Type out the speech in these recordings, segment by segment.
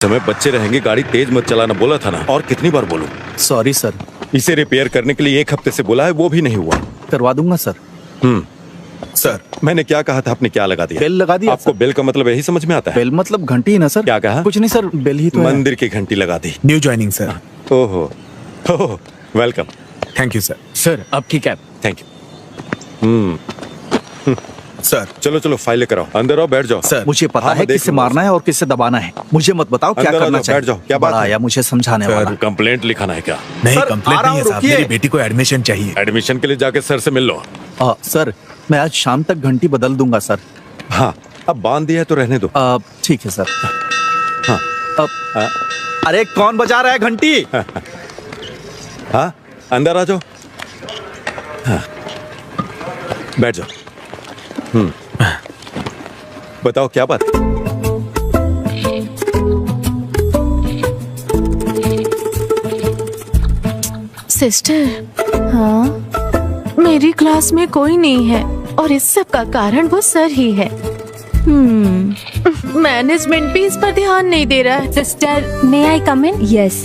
समय बच्चे रहेंगे, गाड़ी तेज मत चलाना बोला था ना, और कितनी बार बोलूं? Sorry sir. इसे रिपेयर करने के लिए 1 हफ्ते से बोला है, वो भी नहीं हुआ। करवा दूंगा सर। सर मैंने क्या कहा था, आपने क्या लगा दिया? बेल लगा दिया। आपको बेल का मतलब यही समझ में आता है? बेल मतलब घंटी ना सर। क्या कहा? कुछ नहीं सर, बेल ही तो है। मंदिर की घंटी लगा दी। New joining sir. ओहो, welcome. Thank you sir. Sir आपकी कैब। Thank you. सर चलो चलो फाइल लेकर आओ, अंदर आओ, बैठ जाओ। सर मुझे पता हाँ, है देख किसे लूंगा मारना है और किसे दबाना है। मुझे मत बताओ क्या अंदर आ करना जाओ, चाहिए। बैठ जाओ, क्या बात बड़ा है? आया मुझे समझाने सर, वाला। कंप्लेंट लिखाना है क्या? नहीं, सर, कंप्लेंट आ रहा नहीं है हूँ, साहब, रुकिए। मेरी बेटी को एडमिशन चाहिए। एडमिशन के लिए जाके सर से मिल लो। सर मैं आज शाम तक घंटी बदल दूंगा सर। हाँ, अब बांध दिया है तो रहने दो। ठीक है सर। हाँ। अरे कौन बजा रहा है घंटी? हाँ, अंदर आ जाओ। हाँ, बैठ जाओ। बताओ क्या बात है? सिस्टर, हाँ, मेरी क्लास में कोई नहीं है और इस सब का कारण वो सर ही है। मैनेजमेंट भी इस पर ध्यान नहीं दे रहा है। सिस्टर, मे आई कम इन? यस।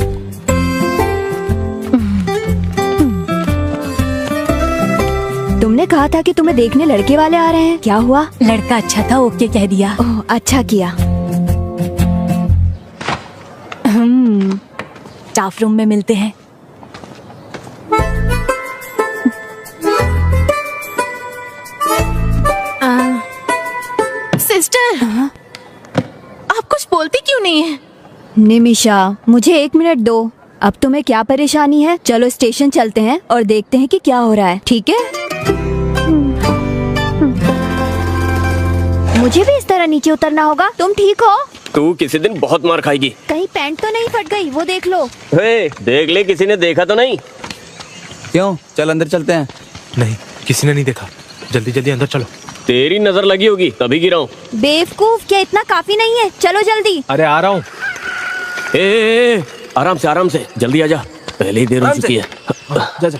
तुमने कहा था कि तुम्हें देखने लड़के वाले आ रहे हैं, क्या हुआ? लड़का अच्छा था, ओके कह दिया। ओह, अच्छा किया। स्टाफ रूम में मिलते हैं। सिस्टर, आप कुछ बोलती क्यों नहीं है? निमिषा, मुझे 1 मिनट दो। अब तुम्हें क्या परेशानी है? चलो स्टेशन चलते हैं और देखते हैं कि क्या हो रहा है, ठीक है? मुझे भी इस तरह नीचे उतरना होगा। तुम ठीक हो? तू किसी दिन बहुत मार खाएगी। कहीं पैंट तो नहीं फट गई? वो देख लो। हे, देख ले, किसी ने देखा तो नहीं? क्यों? चल अंदर चलते हैं। नहीं, किसी ने नहीं देखा। जल्दी जल्दी अंदर चलो। तेरी नजर लगी होगी तभी गिरा हूँ। बेवकूफ, क्या इतना काफी नहीं है? चलो जल्दी। अरे आ रहा हूँ। आराम से आराम से, जल्दी आजा, पहले ही देर हो चुकी है। जा जा।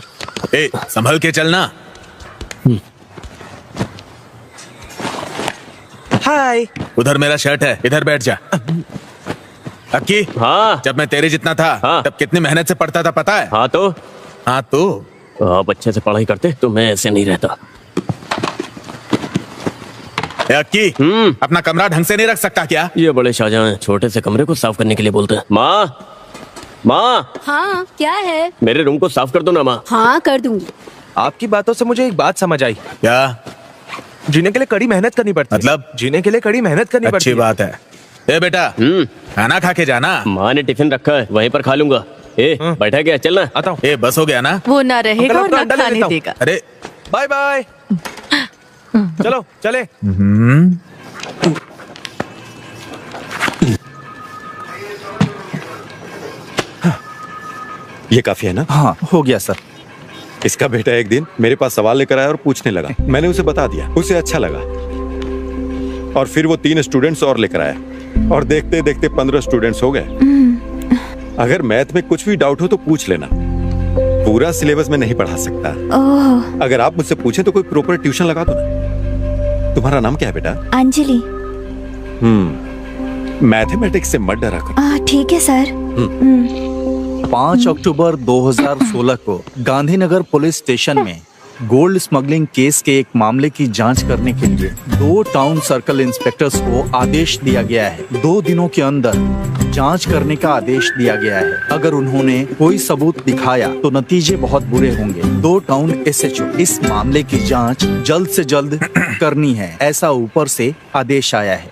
ए, संभल के चलना। हाय। उधर मेरा शर्ट है, इधर बैठ जा। अक्की, हाँ जब मैं तेरे जितना था हाँ। तब कितनी मेहनत से पढ़ता था पता है? हाँ तो हाँ तो आप अच्छे से पढ़ाई करते तो मैं ऐसे नहीं रहता। ए अक्की, अपना कमरा ढंग से नहीं रख सकता क्या? ये बड़े शाहजहां हैं, छोटे से कमरे को साफ करने के लिए बोलते हैं। माँ, माँ, हाँ, क्या है? मेरे रूम को साफ कर दो ना माँ। हाँ, कर दूंगी। आपकी बातों से मुझे एक बात समझ आई। क्या? जीने के लिए कड़ी मेहनत करनी पड़ती है। मतलब? जीने के लिए कड़ी मेहनत करनी पड़ती अच्छी है। बात है। ए बेटा, खाना खा के जाना। माँ ने टिफिन रखा है, वहीं पर खा लूंगा। बैठा गया, चलना। आता हूँ। ए बस हो गया ना? वो ना रहेगा और अंकल, ना अंडा ले खाने लेता हूँ। देगा। अरे बाय बाय। चलो चले। ये काफी है ना? हाँ हो गया सर। इसका बेटा एक दिन मेरे पास सवाल लेकर आया और पूछने लगा। मैंने उसे बता दिया, उसे अच्छा लगा, और फिर वो 3 स्टूडेंट्स और लेकर आया, और देखते देखते 15 स्टूडेंट्स हो गए। अगर मैथ में कुछ भी डाउट हो तो पूछ लेना, पूरा सिलेबस में नहीं पढ़ा सकता। अगर आप मुझसे पूछें तो कोई प्रॉपर ट्यूशन लगा दो ना। तुम्हारा नाम क्या है बेटा? अंजलि। मैथमेटिक्स से मत डरा करो। ठीक है सर। 5 अक्टूबर 2016 को गांधीनगर पुलिस स्टेशन में गोल्ड स्मगलिंग केस के एक मामले की जांच करने के लिए 2 टाउन सर्कल इंस्पेक्टर्स को आदेश दिया गया है। 2 दिनों के अंदर जांच करने का आदेश दिया गया है। अगर उन्होंने कोई सबूत दिखाया तो नतीजे बहुत बुरे होंगे। 2 टाउन एसएचओ इस मामले की जांच जल्द से जल्द करनी है, ऐसा ऊपर से आदेश आया है।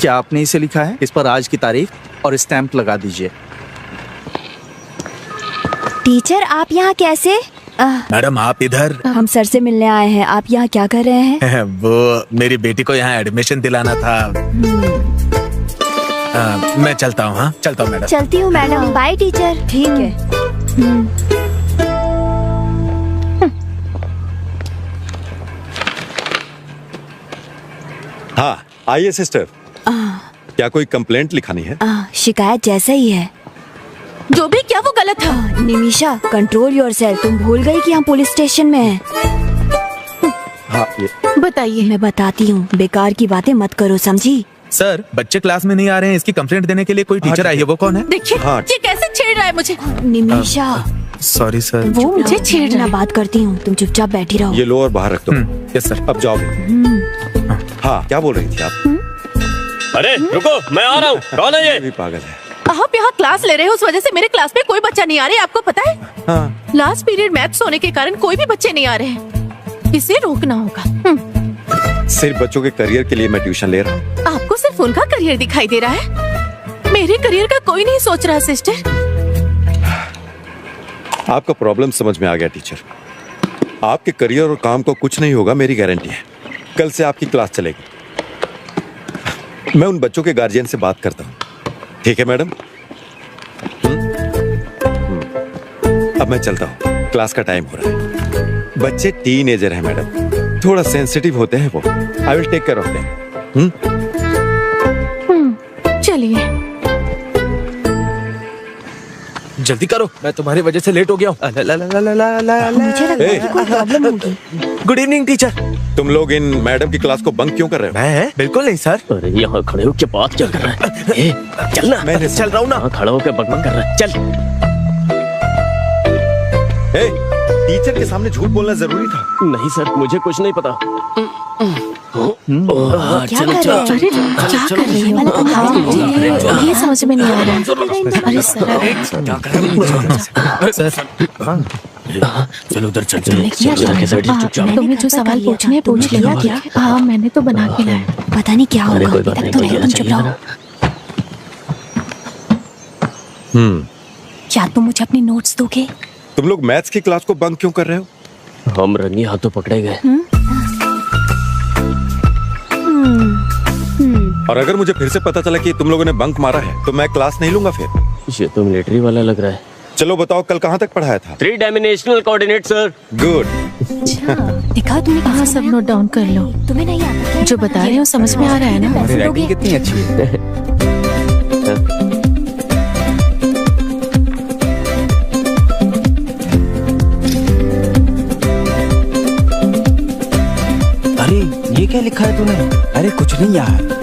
क्या आपने इसे लिखा है? इस पर आज की तारीख और स्टैंप लगा दीजिए। टीचर, आप यहाँ कैसे? मैडम आप इधर? हम सर से मिलने आए हैं। आप यहाँ क्या कर रहे हैं? वो मेरी बेटी को यहाँ एडमिशन दिलाना था। मैं चलता हूँ। हाँ चलता हूँ मैडम। चलती हूँ मैडम। Bye teacher. ठीक है। हाँ आइए सिस्टर, क्या कोई कंप्लेंट लिखानी है? शिकायत जैसा ही है। जो भी क्या वो गलत था। Nimisha, control yourself. तुम भूल गई कि हम पुलिस स्टेशन में हैं। हाँ ये बताइए। मैं बताती हूँ, बेकार की बातें मत करो, समझी? सर बच्चे क्लास में नहीं आ रहे हैं, इसकी कंप्लेंट देने के लिए कोई टीचर आई है, वो कौन है? देखिए हाँ। ये कैसे छेड़ रहा है मुझे। Nimisha, sorry sir. वो मुझे छेड़ रहा मैं है। बात करती हूँ, तुम चुपचाप बैठी रहो। ये लो और बाहर रख दो। Yes sir. अब जाओ। हाँ, क्या बोल रही थी आप? अरे रुको, मैं आ रहा हूँ। कौन है ये ये? भी पागल है। आप यहाँ क्लास ले रहे हो, उस वजह से मेरे क्लास में कोई बच्चा नहीं आ रहा है, आपको पता है? हाँ, लास्ट पीरियड मैथ्स होने के कारण कोई भी बच्चे नहीं आ रहे हैं। इसे रोकना होगा। सिर्फ बच्चों के करियर के लिए मैं ट्यूशन ले रहा हूँ। आपको सिर्फ उनका करियर दिखाई दे रहा है, मेरे करियर का कोई नहीं सोच रहा सिस्टर। आपका प्रॉब्लम समझ में आ गया टीचर। आपके करियर और काम को कुछ नहीं होगा, मेरी गारंटी है। कल से आपकी क्लास चलेगी। मैं उन बच्चों के गार्जियन से बात करता हूँ, ठीक है मैडम? अब मैं चलता हूँ, क्लास का टाइम हो रहा है। बच्चे टीनेजर हैं मैडम, थोड़ा सेंसिटिव होते हैं वो। I will take care of them. चलिए। जल्दी करो, मैं तुम्हारी वजह से लेट हो गया हूँ। मुझे लगता है कि कोई प्रॉब्लम होगी। Good evening teacher. तुम लोग इन मैडम की क्लास को बंक क्यों कर रहे हो? मैं बिल्कुल नहीं सर। अरे यहाँ खड़े होकर बात क्या कर रहा है? ए, चल ना। मैंने चल रहा हूँ ना। यहाँ खड़ा होकर बकबक कर रहा है। चल। ए, टीचर के सामने झूठ बोलना जरूरी था। नहीं सर, मुझे कुछ नहीं पता। क्या कर रहे अरे क्या कर रही हो? हाँ, ये समझ में नहीं आ रहा है। अरे सर, चल उधर चल चल किया उधर के साइड चुपचाप। तुम्हें जो सवाल पूछने हैं पूछ लिया क्या? हाँ, मैंने तो बना के लाया। पता नहीं क्या अरे होगा, कोई अभी बात तक नहीं, तो कोई नहीं, तुम चुप चाहिए रहो। ना। क्या तुम मुझे अपनी नोट्स दोगे? तुम लोग मैथ्स की क्लास को बंक क्यों कर रहे हो? हम रंगी हाथों पकड़े गए। और अगर मुझे फिर से पता चला कि तुम लोगों ने बंक मारा है तो मैं क्लास नहीं लूंगा फिर। ये तो मिलिट्री वाला लग रहा है। चलो बताओ, कल कहाँ तक पढ़ाया था? 3 डायमेंशनल कोऑर्डिनेट सर। गुड। दिखाओ तुमने हाँ, सब नोट डाउन कर लो। तुम्हें नहीं आता क्या? जो बता रहे हो समझ में आ रहा है ना? पैसे दोगे? कितनी अच्छी है। अरे ये क्या लिखा है तूने? अरे कुछ नहीं यार।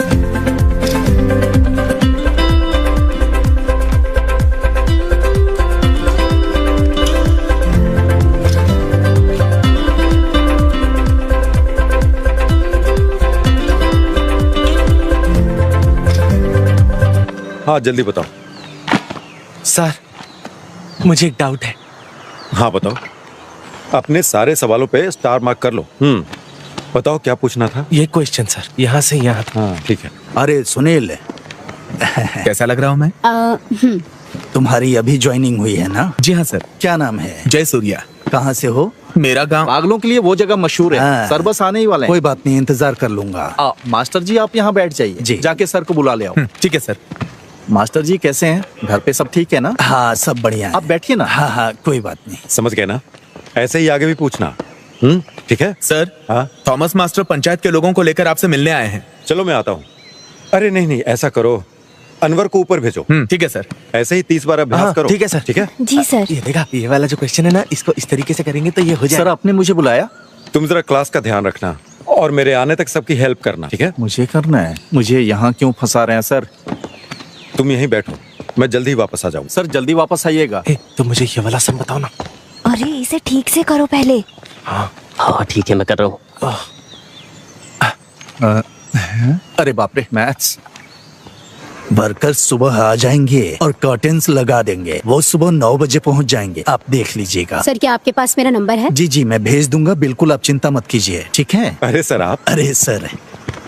हाँ, जल्दी बताओ। सर मुझे एक डाउट है। हाँ बताओ। अपने सारे सवालों पे स्टार मार्क कर लो। बताओ क्या पूछना था? ये क्वेश्चन सर, यहाँ से यहाँ तक। हाँ ठीक है। अरे सुनील, कैसा लग रहा हूँ मैं? तुम्हारी अभी ज्वाइनिंग हुई है ना? जी हाँ सर। क्या नाम है? जय सूर्या। कहाँ से हो? मेरा गांव। पागलों के लिए वो जगह मशहूर है। हाँ। सर बस आने ही वाले हैं। कोई बात नहीं, इंतजार कर लूंगा। मास्टर जी आप यहाँ बैठ जाइए। जी। जाके सर को बुला ले आओ। ठीक है सर। मास्टर जी कैसे हैं? घर पे सब ठीक है ना? हाँ सब बढ़िया है। आप बैठिए ना। हाँ हाँ कोई बात नहीं। समझ गए ना? ऐसे ही आगे भी पूछना। ठीक है। सर हाँ थॉमस मास्टर पंचायत के लोगों को लेकर आपसे मिलने आए हैं। चलो मैं आता हूँ। अरे नहीं नहीं, ऐसा करो, अनवर को ऊपर भेजो। ठीक है सर। ऐसे ही 30 बार अभ्यास हाँ, करो। ठीक है सर। ठीक है। जी सर। ये देखा, ये वाला जो क्वेश्चन है ना, इसको इस तरीके से करेंगे तो ये हो जाए। सर आपने मुझे बुलाया? तुम जरा क्लास का ध्यान रखना और मेरे आने तक सबकी हेल्प करना, ठीक है? मुझे करना है। मुझे यहाँ क्यों फंसा रहे हैं सर? तुम यहीं बैठो, मैं जल्दी ही वापस आ जाऊंगा। सर जल्दी वापस आइएगा। तो मुझे ये वाला सब बताओ ना। अरे इसे ठीक से करो पहले। हाँ ठीक है, मैं कर रहा हूँ। अरे बाप रे, मैथ्स। वर्कर्स सुबह आ जाएंगे और कर्टेन्स लगा देंगे। वो सुबह 9 बजे पहुंच जाएंगे, आप देख लीजिएगा। सर क्या आपके पास मेरा नंबर है? जी जी मैं भेज दूंगा, बिल्कुल आप चिंता मत कीजिए, ठीक है? अरे सर अरे सर,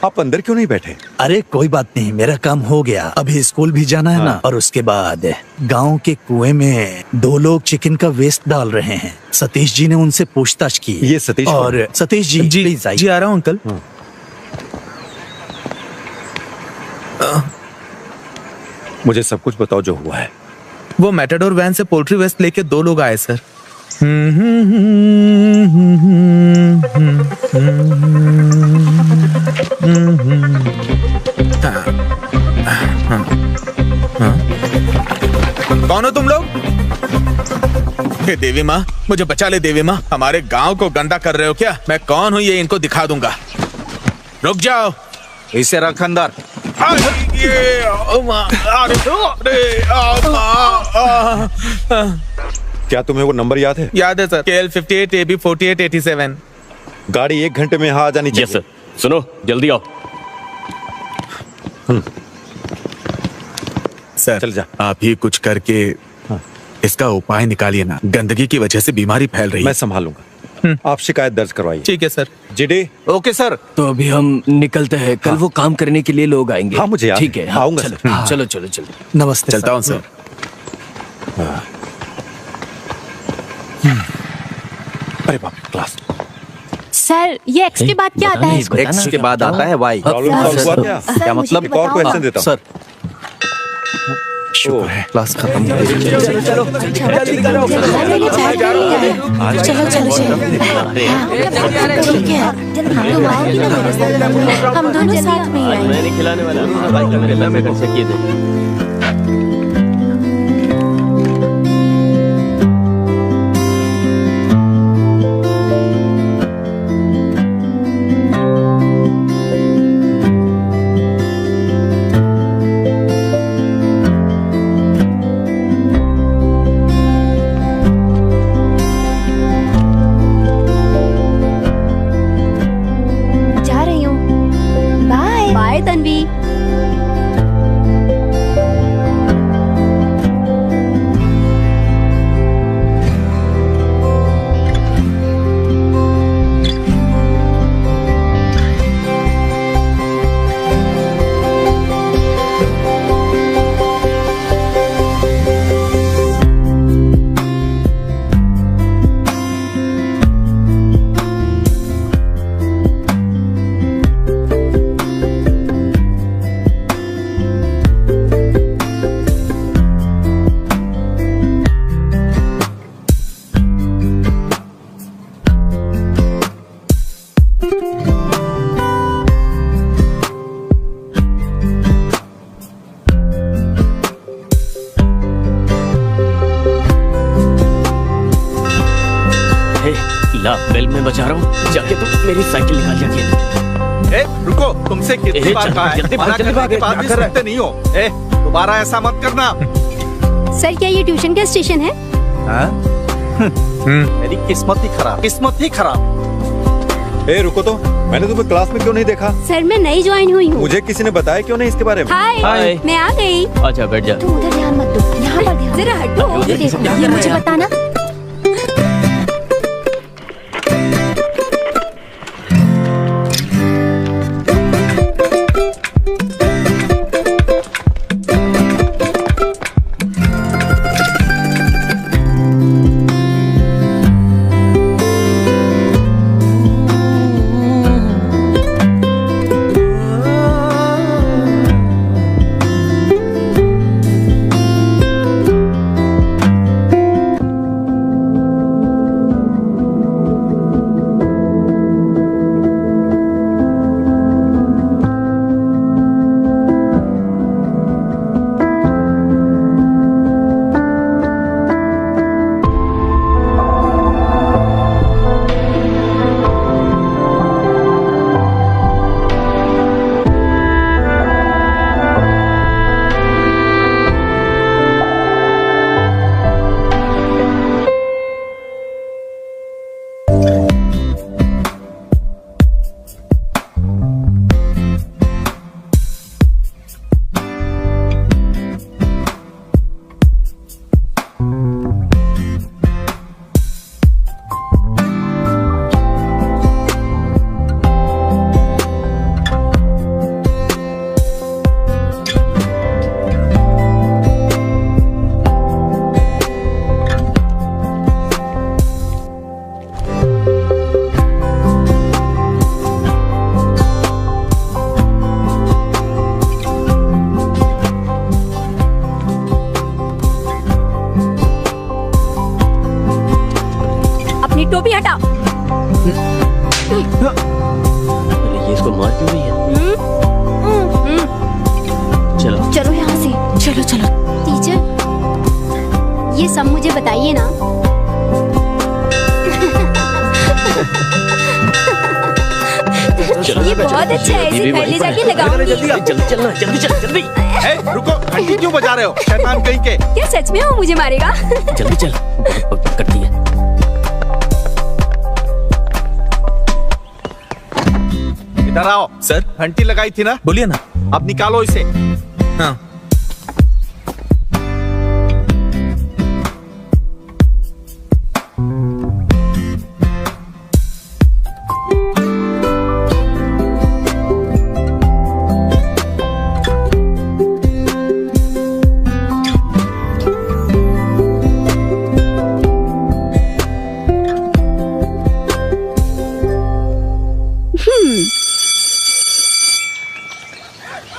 आप अंदर क्यों नहीं बैठे? अरे कोई बात नहीं, मेरा काम हो गया। अभी स्कूल भी जाना है ना, और उसके बाद गांव के कुएं में 2 लोग चिकन का वेस्ट डाल रहे हैं। सतीश जी ने उनसे पूछताछ की। ये सतीश और सतीश जी प्लीज जी आ रहा हूँ अंकल। मुझे सब कुछ बताओ जो हुआ है। वो मैटाडोर वैन से पोल्ट्री वेस्ट लेके 2 लोग आए सर। कौन हो तुम लोग? हे देवी माँ, मुझे बचा ले देवी माँ। हमारे गांव को गंदा कर रहे हो क्या? मैं कौन हूँ ये इनको दिखा दूंगा। रुक जाओ। इसे रख अंदर। क्या तुम्हें वो नंबर याद है? याद है सर, KL 58 AB 48 87। गाड़ी 1 घंटे में यहाँ आ जानी चाहिए। Yes sir. सुनो, जल्दी आओ। सर चल जा। आप ही कुछ करके इसका उपाय निकालिए ना, गंदगी की वजह से बीमारी फैल रही मैं है। संभालूंगा। आप शिकायत दर्ज करवाइए। ठीक है सर। जीडी। Okay sir. तो अभी हम निकलते हैं, कल वो काम करने के लिए लोग आएंगे। हाँ, मुझे याद ठीक है। है, हाँ, आऊंगा चलो, सर। चलो चलो चलो। नमस्ते। चलता हूँ सर। अरे बाप रे, क्लास। सर ये एक्स के बाद क्या आता है? एक्स के बाद आता है वाई। प्रॉब्लम सॉल्व हुआ क्या? क्या मतलब? एक और क्वेश्चन देता हूँ। सर शुक्र है क्लास खत्म हो गई। चलो चलो चलो ठीक है, तुम आओगी ना मेरे साथ? हम दोनों साथ में ही आएंगे। मैंने खिलाने वाला मैं कर सकिए थे। जा रही हूँ। Bye bye Tanvi. हे, ला बेल में बजा रहा हूँ, जाके तुम मेरी साइकिल निकाल जाके। ए, रुको, तुमसे कितनी बार कहा है? जल्दी मना भाग, करने के बाद भी क्या कर रहे सुनते नहीं हो। ए, दोबारा ऐसा मत करना। सर क्या ये ट्यूशन का स्टेशन है? हाँ? मेरी किस्मत ही खराब, किस्मत ही खराब। ए रुको तो, मैंने तुम्हें क्लास में क्यों नहीं देखा? सर मैं नई ज्वाइन हुई हूँ। मुझे किसी ने बताया क्यों नहीं इसके बारे में? हाय हाय। मैं आ गई। अच्छा बैठ जा। तुम उधर ध्यान मत दो, यहाँ पर ध्यान। जरा हटो। ये देखो, ये मुझे बताना। टोपी हटा। अरे ये इसको मार क्यों रही है? चलो चलो यहाँ से। चलो चलो। टीचर ये सब मुझे बताइए ना। ये बहुत अच्छा है, इसे घर ले जाके लगाऊंगी। जल्दी चलना, जल्दी चल, जल्दी रुको, घंटी क्यों बजा रहे हो, शैतान कहीं के। क्या सच में वो मुझे मारेगा? जल्दी चल, बहुत बक करती है। इधर आओ। सर, घंटी लगाई थी ना, बोलिए ना। अब निकालो इसे। हाँ।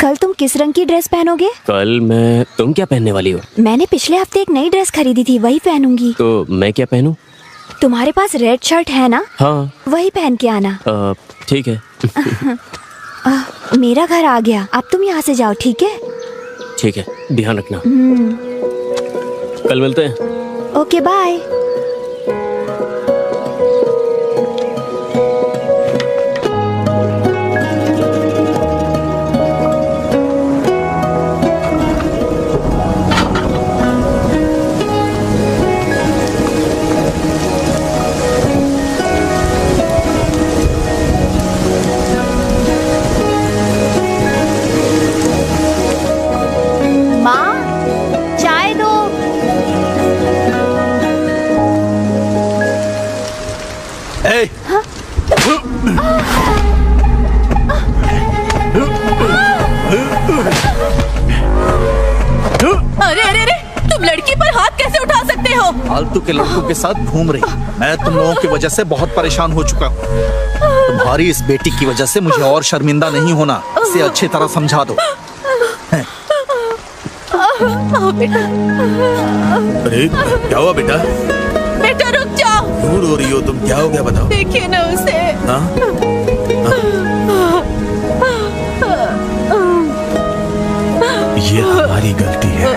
कल तुम किस रंग की ड्रेस पहनोगे? कल तुम क्या पहनने वाली हो? मैंने पिछले हफ्ते एक नई ड्रेस खरीदी थी, वही पहनूंगी। तो मैं क्या पहनूं? तुम्हारे पास रेड शर्ट है ना? हाँ। वही पहन के आना। ठीक है। मेरा घर आ गया, अब तुम यहाँ से जाओ, ठीक है? ठीक है, ध्यान रखना। कल मिलते हैं। Okay, bye. अरे अरे अरे, तुम लड़की पर हाथ कैसे उठा सकते हो? फालतू के लड़कों के साथ घूम रही। मैं तुम लोगों की वजह से बहुत परेशान हो चुका हूँ। तुम्हारी इस बेटी की वजह से मुझे और शर्मिंदा नहीं होना, इसे अच्छी तरह समझा दो। बेटा। अरे क्या हुआ बेटा? बेटा रुक जाओ। क्यों रो रही हो तुम, क्या हो गया बताओ? देखिए ना उसे। हाँ? ये हमारी गलती है।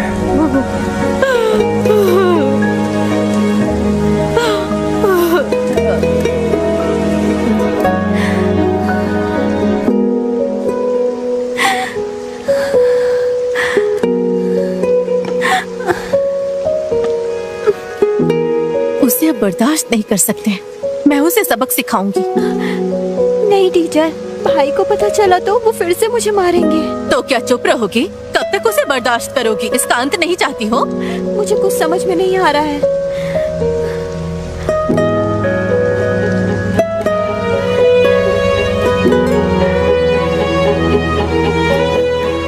उसे अब बर्दाश्त नहीं कर सकते, मैं उसे सबक सिखाऊंगी। नहीं टीचर, भाई को पता चला तो वो फिर से मुझे मारेंगे। तो क्या चुप रहोगी? कब तक उसे बर्दाश्त करोगी? इसका अंत नहीं चाहती हो? मुझे कुछ समझ में नहीं आ रहा है।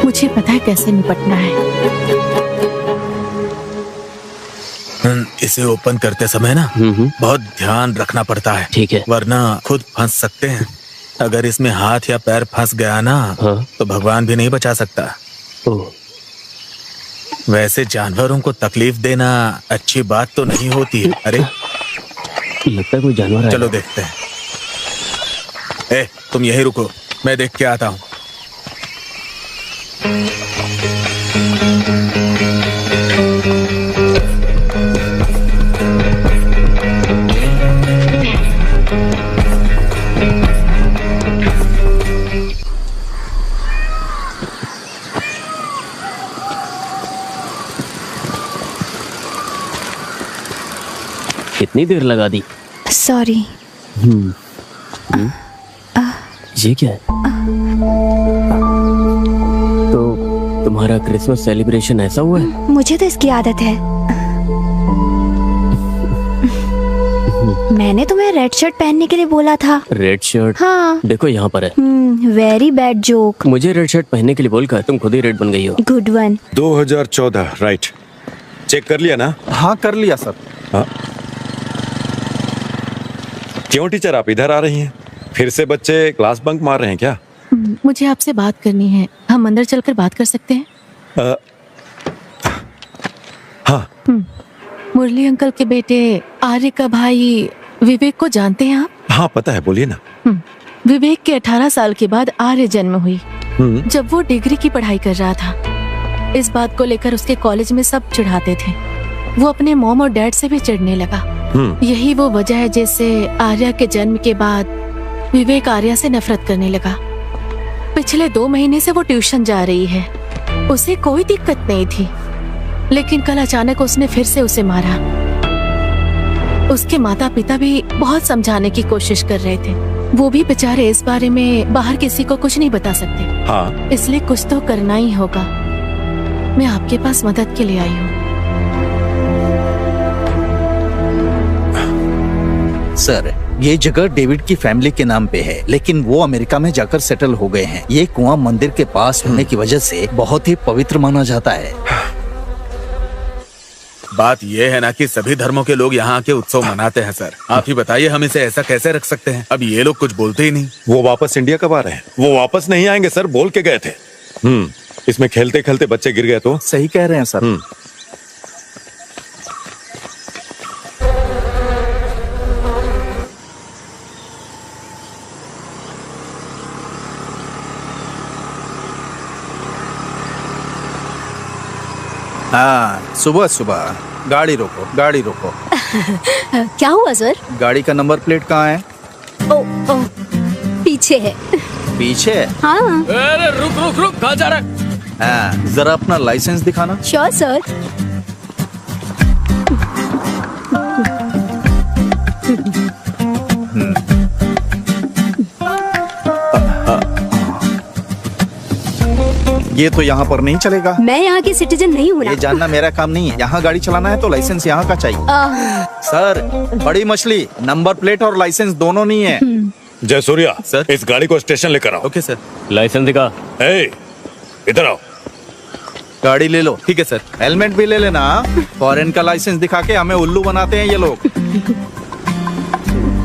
मुझे पता है कैसे निपटना है। इसे ओपन करते समय ना बहुत ध्यान रखना पड़ता है। ठीक है। वरना खुद फंस सकते हैं। अगर इसमें हाथ या पैर फंस गया ना, हाँ। तो भगवान भी नहीं बचा सकता। ओह। वैसे जानवरों को तकलीफ देना अच्छी बात तो नहीं होती है। अरे लगता है कोई जानवर है। चलो देखते हैं। ए, तुम यही रुको, मैं देख के आता हूँ। कितनी देर लगा दी? सॉरी। ये क्या है? तो तुम्हारा क्रिसमस सेलिब्रेशन ऐसा हुआ है? मुझे तो इसकी आदत है। मैंने तुम्हें रेड शर्ट पहनने के लिए बोला था। Red shirt? हाँ। देखो यहाँ पर है। Very bad joke. मुझे रेड शर्ट पहनने के लिए बोलकर तुम खुद ही रेड बन गई हो। Good one. 2014 राइट। चेक कर लिया ना? हाँ कर लिया सर। हाँ। क्यों टीचर आप इधर आ रही हैं? फिर से बच्चे क्लास बंक मार रहे हैं क्या? मुझे आपसे बात करनी है, हम अंदर चलकर बात कर सकते हैं? हाँ। मुरली अंकल के बेटे आर्य का भाई विवेक को जानते हैं आप? हाँ पता है, बोलिए ना। विवेक के 18 साल के बाद आर्य जन्म हुई। जब वो डिग्री की पढ़ाई कर रहा था, इस बात को लेकर उसके कॉलेज में सब चिढ़ाते थे। वो अपने मॉम और डैड से भी चिढ़ने लगा। यही वो वजह है जिससे आर्या के जन्म के बाद विवेक आर्या से नफरत करने लगा। पिछले 2 महीने से वो ट्यूशन जा रही है, उसे कोई दिक्कत नहीं थी, लेकिन कल अचानक उसने फिर से उसे मारा। उसके माता पिता भी बहुत समझाने की कोशिश कर रहे थे, वो भी बेचारे इस बारे में बाहर किसी को कुछ नहीं बता सकते। हाँ, इसलिए कुछ तो करना ही होगा। मैं आपके पास मदद के लिए आई हूँ। सर, ये जगह डेविड की फैमिली के नाम पे है, लेकिन वो अमेरिका में जाकर सेटल हो गए हैं। ये कुआं मंदिर के पास होने की वजह से बहुत ही पवित्र माना जाता है। बात ये है ना कि सभी धर्मों के लोग यहाँ आके उत्सव मनाते हैं सर। आप ही बताइए हम इसे ऐसा कैसे रख सकते हैं? अब ये लोग कुछ बोलते ही नहीं। वो वापस इंडिया कब आ रहे हैं? वो वापस नहीं आएंगे सर, बोल के गए थे। इसमें खेलते खेलते बच्चे गिर गए तो? सही कह रहे हैं सर। हाँ, सुबह सुबह गाड़ी रोको, गाड़ी रोको। क्या हुआ सर? गाड़ी का नंबर प्लेट कहाँ है? ओ, ओ, पीछे है। पीछे है? हाँ। अरे रुक रुक रुक, कहाँ जा रहा है? हाँ, जरा अपना लाइसेंस दिखाना। Sure sir. ये तो यहाँ पर नहीं चलेगा। मैं यहाँ की सिटीजन नहीं हूँ ना। ये जानना मेरा काम नहीं है। यहाँ गाड़ी चलाना है तो लाइसेंस यहाँ का चाहिए। सर, बड़ी मछली, नंबर प्लेट और लाइसेंस दोनों नहीं है। जयसूर्या सर? इस गाड़ी को स्टेशन लेकर आओ। Okay sir. लाइसेंस दिखा। ए, इधर आओ। गाड़ी ले लो। ठीक है सर। हेलमेट भी ले लेना। फॉरेन का लाइसेंस दिखा के हमें उल्लू बनाते हैं ये लोग।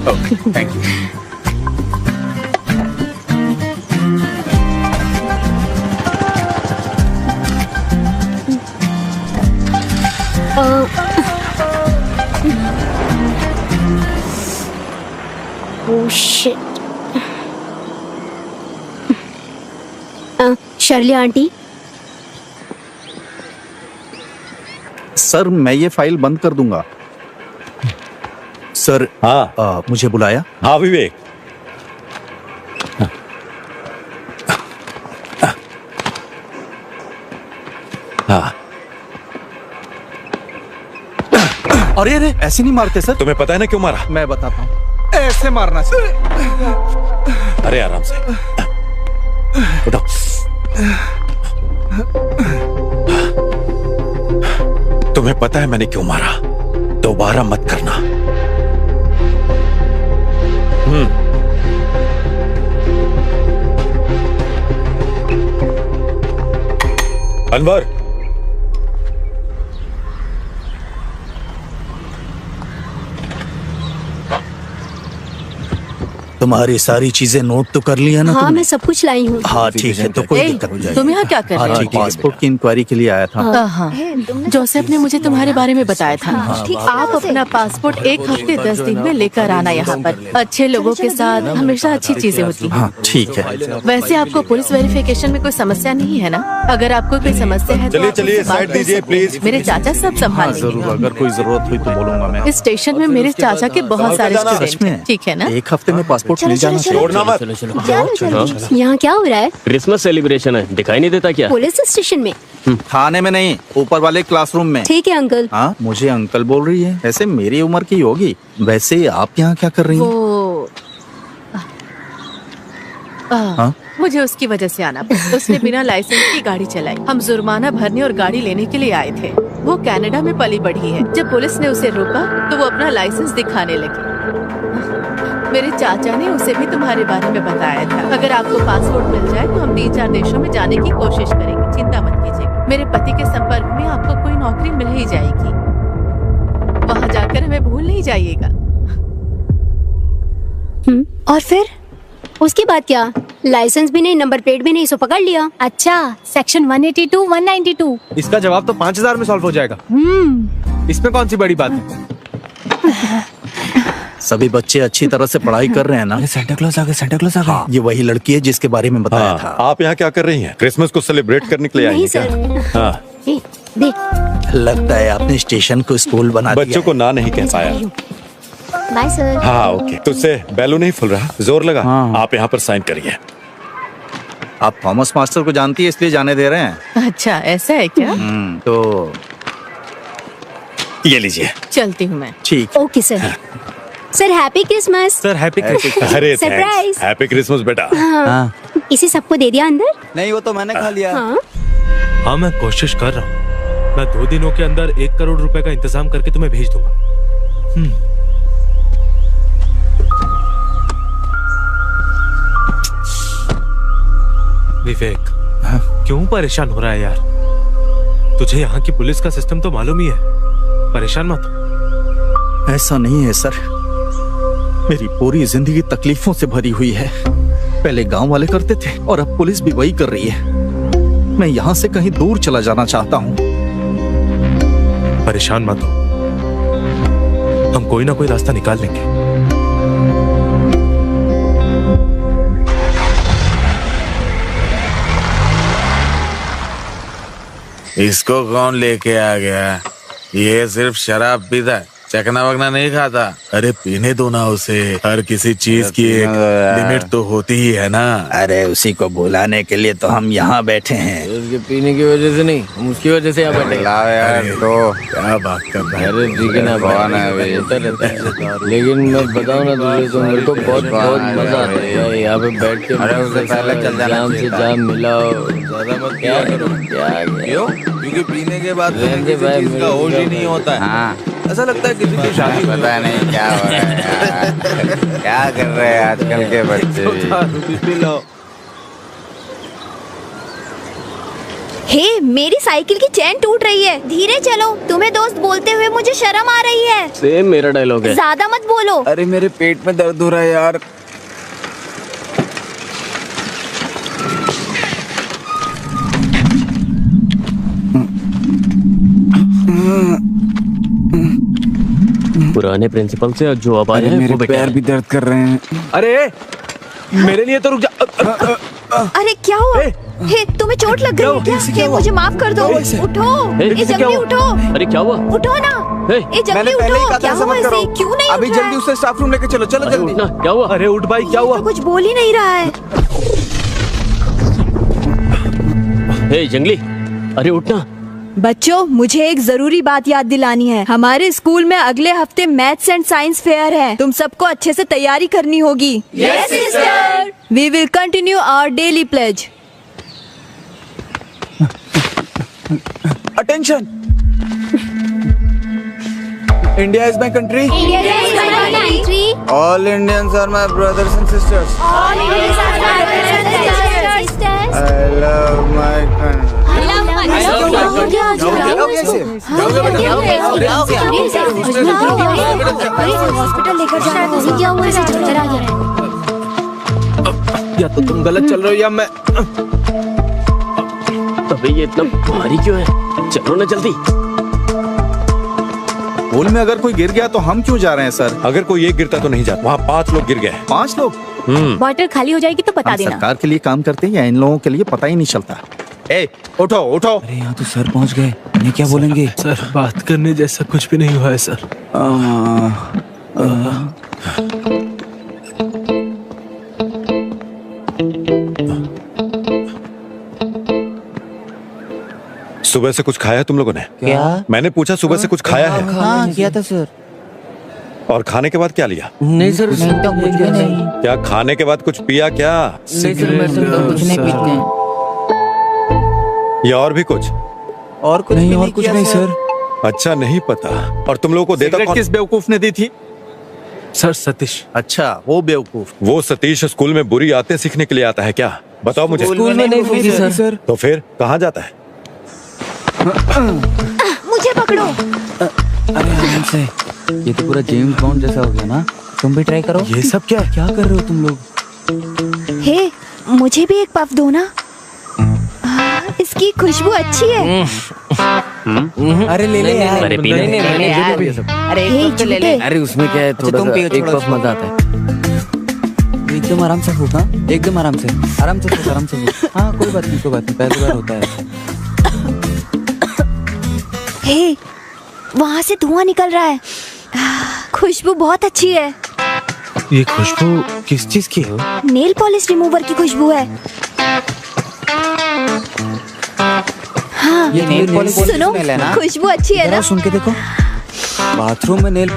Okay, thank you. Oh shit. Shirley aunty, sir मैं ये फाइल बंद कर दूंगा। सर, हाँ मुझे बुलाया? हाँ विवेक। हाँ, अरे अरे, ऐसे नहीं मारते सर। तुम्हें पता है ना क्यों मारा? मैं बताता हूँ। ऐसे मारना चाहिए। अरे आराम से उठो। तुम्हें पता है मैंने क्यों मारा? दोबारा मत करना। अनवर, तुम्हारी सारी चीजें नोट तो कर लिया ना? हाँ तुमने? मैं सब कुछ लाई हूँ। हाँ ठीक है, तो कोई दिक्कत नहीं। तुम यहाँ क्या कर रहे हो? पासपोर्ट की इंक्वायरी के लिए आया था। हाँ, जोसेफ ने मुझे तुम्हारे बारे में बताया था। ठीक है, आप अपना पासपोर्ट 1 हफ्ते 10 दिन में लेकर आना यहाँ पर। अच्छे लोगों के साथ हमेशा अच्छी चीजें होती हैं। हाँ ठीक है। वैसे आपको पुलिस वेरिफिकेशन में कोई समस्या नहीं है ना? अगर आपको कोई समस्या है तो चलिए आप चलिए मुझसे बात साइड कर दीजिए सकते हैं। प्लीज। मेरे चाचा सब हाँ संभालेंगे। जरूर, अगर कोई जरूरत हुई तो बोलूंगा मैं। इस स्टेशन में मेरे चाचा के बहुत सारे जाना। स्टूडेंट सच में? हैं, ठीक है ना? 1 हफ्ते में पासपोर्ट मिल जाना चाहिए। छोड़ना मत। चलो चलो। चलो यहाँ क्या हो रहा है? क्रिसमस सेलिब्रेशन है, दिखाई नहीं देता क्या? पुलिस स्टेशन में? खाने में नहीं, ऊपर वाले क्लासरूम में। ठीक है अंकल। हाँ, मुझे अंकल बोल रही है। ऐसे मेरी उम्र की होगी। वैसे आप यहाँ क्या कर रही हैं? वो हाँ? मुझे उसकी वजह से आना पड़ा। उसने बिना लाइसेंस की गाड़ी चलाई। हम जुर्माना भरने और गाड़ी लेने के लिए आए थे। वो कनाडा में पली बढ़ी है। जब पुलिस ने उसे रोका तो वो अपना लाइसेंस दिखाने लगी। मेरे चाचा ने उसे भी तुम्हारे बारे में बताया था। अगर आपको पासपोर्ट मिल जाए तो हम 3-4 देशों में जाने की कोशिश करेंगे। चिंता मत कीजिए। मेरे पति के संपर्क में आपको कोई नौकरी मिल ही जाएगी। वहाँ जाकर हमें भूल नहीं जाइएगा। और फिर उसके बाद क्या? लाइसेंस भी नहीं, नंबर प्लेट भी नहीं, सो पकड़ लिया। अच्छा, सेक्शन 182, 192। इसका जवाब तो 5000 में सॉल्व हो जाएगा। इसमें कौन सी बड़ी बात है? सभी बच्चे अच्छी तरह से पढ़ाई कर रहे हैं ना? सेंटा क्लॉज आ गया, सेंटा क्लॉज आ गया। हाँ, ये वही लड़की है जिसके बारे में बताया था। आप यहाँ क्या कर रही हैं? क्रिसमस को सेलिब्रेट करने के लिए आई नहीं हैं क्या? सर। हाँ, देख, लगता है आपने स्टेशन को स्कूल बना दिया बच्चों को ना नहीं कह पाया। Bye sir. हाँ ओके। तुझसे बैलून नहीं फूल रहा, जोर लगा। आप यहाँ पर साइन करिए। आप थॉमस मास्टर को जानती है इसलिए जाने दे रहे हैं। अच्छा ऐसा है क्या? तो ये लीजिए। चलती हूँ मैं। ठीक। Okay sir. Sir happy Christmas. Sir happy Christmas. अरे Surprise। हैप्पी क्रिसमस बेटा। हाँ। इसे सबको दे दिया अंदर? नहीं, वो तो मैंने खा लिया। हाँ। हाँ मैं कोशिश कर रहा हूँ। मैं 2 दिनों के अंदर 1 करोड़ रुपए का इंतजाम करके तुम्हें भेज दूंगा। विवेक, क्यों परेशान हो रहा है यार? तुझे यहाँ की पुलिस का सिस्टम तो मालूम ही है। परेशान मत हो। ऐसा नहीं है सर, मेरी पूरी जिंदगी तकलीफों से भरी हुई है। पहले गांव वाले करते थे और अब पुलिस भी वही कर रही है। मैं यहाँ से कहीं दूर चला जाना चाहता हूँ। परेशान मत हो, हम कोई ना कोई रास्ता निकाल लेंगे। इसको कौन लेके आ गया? ये सिर्फ शराब पीता है, चकना वकना नहीं खाता। अरे पीने दो ना उसे। हर किसी चीज की एक लिमिट तो होती ही है ना। अरे उसी को बुलाने के लिए तो हम यहाँ बैठे हैं। उसके पीने की वजह से नहीं, हम उसकी वजह से यहाँ बैठे। तो क्या बात कर रहा है? अरे ठीक है ना, भगवान रहता है। लेकिन मैं बताऊँ ना तुझे, तो मेरे को बहुत बहुत मजा आता है यार यहाँ पे बैठ के। अरे उससे पहले चल जाना जाम से जाम मिलाओ। ज्यादा मत क्या करो, क्या क्योंकि पीने के बाद रहने भाई, इसका होश ही नहीं होता है। हाँ, ऐसा लगता है किसी की शादी पता नहीं क्या हो रहा है यार। क्या कर रहे हैं आजकल के बच्चे? हे, मेरी साइकिल की चेन टूट रही है। धीरे चलो। तुम्हें दोस्त बोलते हुए मुझे शर्म आ रही है। सेम मेरा डायलॉग है। ज्यादा मत बोलो। अरे मेरे पेट में दर्द हो रहा है यार। पुराने प्रिंसिपल से जो अब आए हैं मेरे वो बेटा पैर भी दर्द कर रहे हैं। अरे मेरे लिए तो रुक जा। अरे क्या हुआ? हे, तुम्हें चोट लग गई है क्या? हे, मुझे माफ कर दो। उठो, ये जल्दी उठो। अरे क्या हुआ? उठो ना। ये जल्दी उठो। क्या हुआ इसे? क्यों नहीं अभी उठ रहा जल्दी है? उसे स्टाफ रूम लेके चलो। चलो अरे जल्दी। उठना, क्या हुआ? अरे उठ भाई, क्या हुआ? तो कुछ बोल ही नहीं रहा है। हे जंगली, अरे उठना। बच्चों, मुझे एक जरूरी बात याद दिलानी है। हमारे स्कूल में अगले हफ्ते मैथ्स एंड साइंस फेयर है। तुम सबको अच्छे से तैयारी करनी होगी। Yes sister. We will continue our daily pledge. Attention. India is my country. All Indians are my brothers and sisters. I love my country. Hospital लेकर जाना। क्या हुआ? इसे चक्कर आ गया। या तो तुम गलत चल रहे हो या मैं। अबे ये इतना भारी क्यों है? चलो ना जल्दी। पुल में अगर कोई गिर गया तो हम क्यों जा रहे हैं सर? अगर कोई एक गिरता तो नहीं जाता। वहाँ 5 लोग गिर गए। 5 लोग? बॉटल खाली हो जाएगी तो बता हम देना। सरकार के लिए काम करते हैं या इन लोगों के लिए पता ही नहीं चलता। ए, उठो उठो। अरे यहाँ तो सर पहुँच गए। इन्हें क्या बोलेंगे? सर बात करने जैसा कुछ भी नहीं हुआ है सर। सुबह से कुछ खाया तुम लोगों ने? क्या? मैंने पूछा सुबह से कुछ खाया है? हाँ किया था सर। और खाने के बाद क्या लिया? नहीं सर, नहीं तो कुछ भी नहीं। क्या खाने के बाद कुछ पिया क्या? नहीं सर, मैं तो कुछ नहीं पीते हैं। या और भी कुछ? और कुछ नहीं, और कुछ नहीं सर। अच्छा नहीं पता। और तुम लोगों को देता सिगरेट कौन? किस बेवकूफ ने दी थी? सर सतीश। अच्छा, वो बेवकूफ। वो सतीश स्कूल में बुरी आदतें सीखने के लिए आता है क्या? बताओ मुझे। स्कूल में नहीं पीते सर। तो फिर कहाँ जाता है? मुझे पकड़ो। अरे आराम से। ये तो पूरा जेम्स बॉन्ड जैसा हो गया ना। तुम भी ट्राई करो। ये सब क्या? क्या कर रहे हो तुम लोग? हे, मुझे भी एक पफ दो ना। इसकी खुशबू अच्छी है। अरे ले ले यार। अरे पीने नहीं, मैंने जो भी ये सब। अरे हे, एक तो ले ले। झूठे। अरे उसमें क्या है, थोड़ा तुम सा पियो, एक थोड़ा पफ सा। मजा आता है। एकदम आराम से फूका। एकदम आराम से। आराम से फूक, आराम से फूक। हाँ कोई बात नहीं, कोई बात नहीं। पहली बार होता है। हे, वहाँ से धुआं निकल रहा है। खुशबू बहुत अच्छी है। ये खुशबू किस चीज की है? नेल पॉलिश रिमूवर की खुशबू है। हाँ, ये नेल पॉलिश सुनो, खुशबू अच्छी है ना? सुन के देखो, बाथरूम में नेल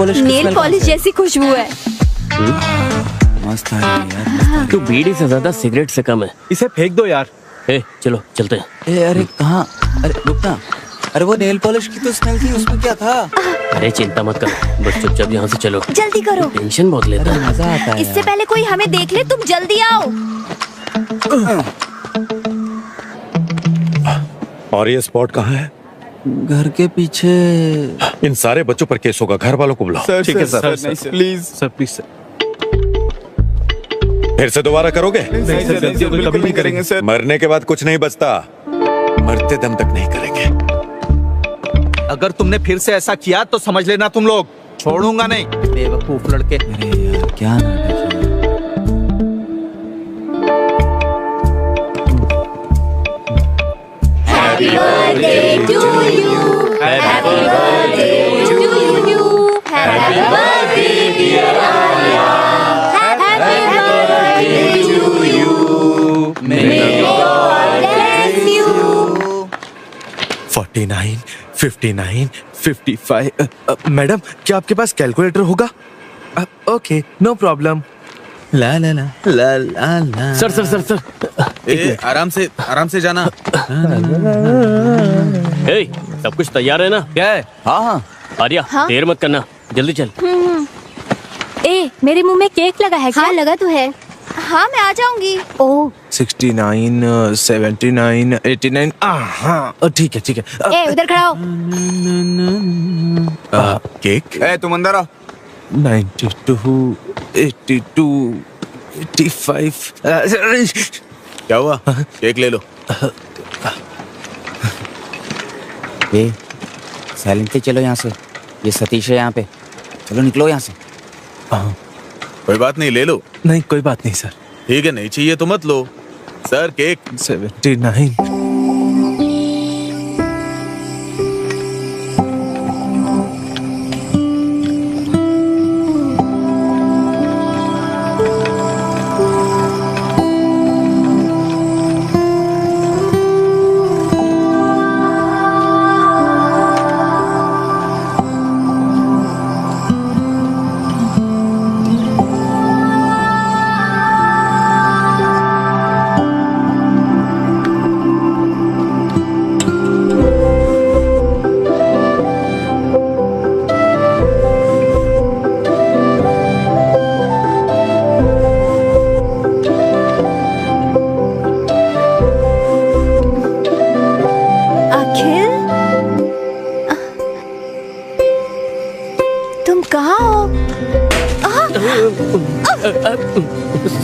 पॉलिश जैसी खुशबू है। मस्त है यार। तू बीड़ी से ज्यादा सिगरेट से कम है। इसे फेंक दो यार। चलो चलते हैं। अरे कहाँ? अरे रुकना। अरे वो नेल पॉलिश की तो स्मेल थी, उसमें क्या था? अरे चिंता मत करो, बस चुपचाप यहाँ से चलो। जल्दी करो, टेंशन बहुत लेता है। मजा आता है। इससे पहले कोई हमें देख ले, तुम जल्दी आओ। और ये स्पॉट कहाँ है? घर के पीछे। इन सारे बच्चों पर केस होगा, घर वालों को बुलाओ। ठीक है sir, please sir, please sir. फिर से दोबारा करोगे? नहीं सर, बिल्कुल कभी नहीं करेंगे सर। मरने के बाद कुछ नहीं बचता, मरते दम तक नहीं करेंगे। अगर तुमने फिर से ऐसा किया तो समझ लेना तुम लोग छोड़ूंगा नहीं। बेवकूफ लड़के। अरे यार क्या नाटक है। Happy birthday to you. Happy birthday to you. Happy birthday dear Arya. Happy birthday to you. May God bless you. 49, 59, 55। Madam, क्या आपके पास कैलकुलेटर होगा? Okay, no problem. ला ला ला ला ला ला। सर सर सर सर, आराम से जाना। सब कुछ तैयार है ना? क्या है? हाँ। आर्या, देर मत करना, जल्दी चल। मेरे मुंह में केक लगा है क्या? हाँ लगा तो है। हाँ मैं आ जाऊंगी। ओह 69, 79, 89। हाँ ठीक है ठीक है। उधर खड़ा हो। केक। तुम अंदर आओ। 92, 82, 85। क्या हुआ? केक ले लो। ये साइलेंट से चलो यहाँ से। ये सतीश है यहाँ पे। चलो निकलो यहाँ से। कोई बात नहीं, ले लो। नहीं कोई बात नहीं सर। ठीक है, नहीं चाहिए तो मत लो। Sir cake. 79।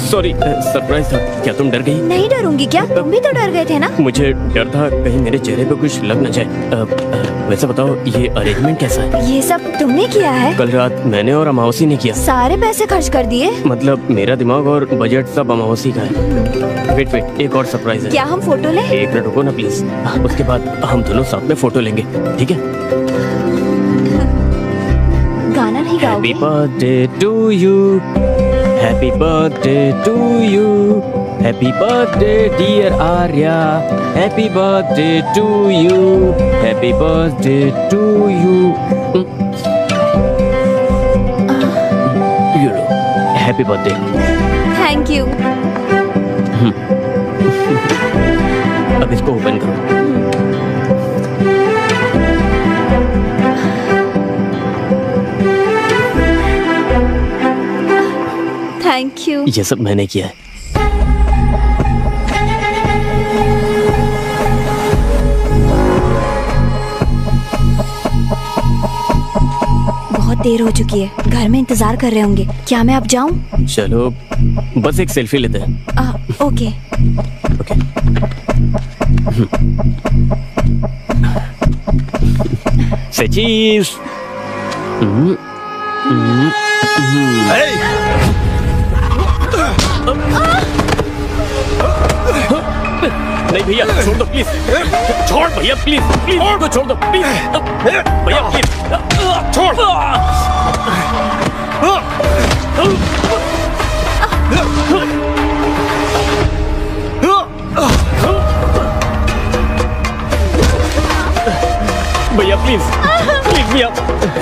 सॉरी, सरप्राइज था। क्या तुम डर गई? नहीं डरूंगी क्या? तुम भी तो डर गए थे ना? मुझे डर था कहीं मेरे चेहरे पे कुछ लग न जाए। वैसे बताओ, ये अरेंजमेंट कैसा है? ये सब तुमने किया है? कल रात मैंने और अमावसी ने किया। सारे पैसे खर्च कर दिए? मतलब मेरा दिमाग और बजट सब अमावसी का है। वेट, एक और सरप्राइज है। क्या हम फोटो लें? एक मिनट रुको ना प्लीज। उसके बाद हम दोनों साथ में फोटो लेंगे, ठीक है? गाना नहीं गाओगे? Happy birthday to you, happy birthday to you, happy birthday dear Arya, happy birthday to you, happy birthday to you. यू लो, हैप्पी बर्थडे। Thank you. अब इसको ओपन करो। Thank you. ये सब मैंने किया है। बहुत देर हो चुकी है, घर में इंतजार कर रहे होंगे। क्या मैं अब जाऊं? चलो बस एक सेल्फी लेते हैं। ओके। सचीज। नहीं भैया, छोड़ दो प्लीज। छोड़ भैया प्लीज, प्लीज छोड़ दो प्लीज। भैया प्लीज छोड़। भैया प्लीज प्लीज भैया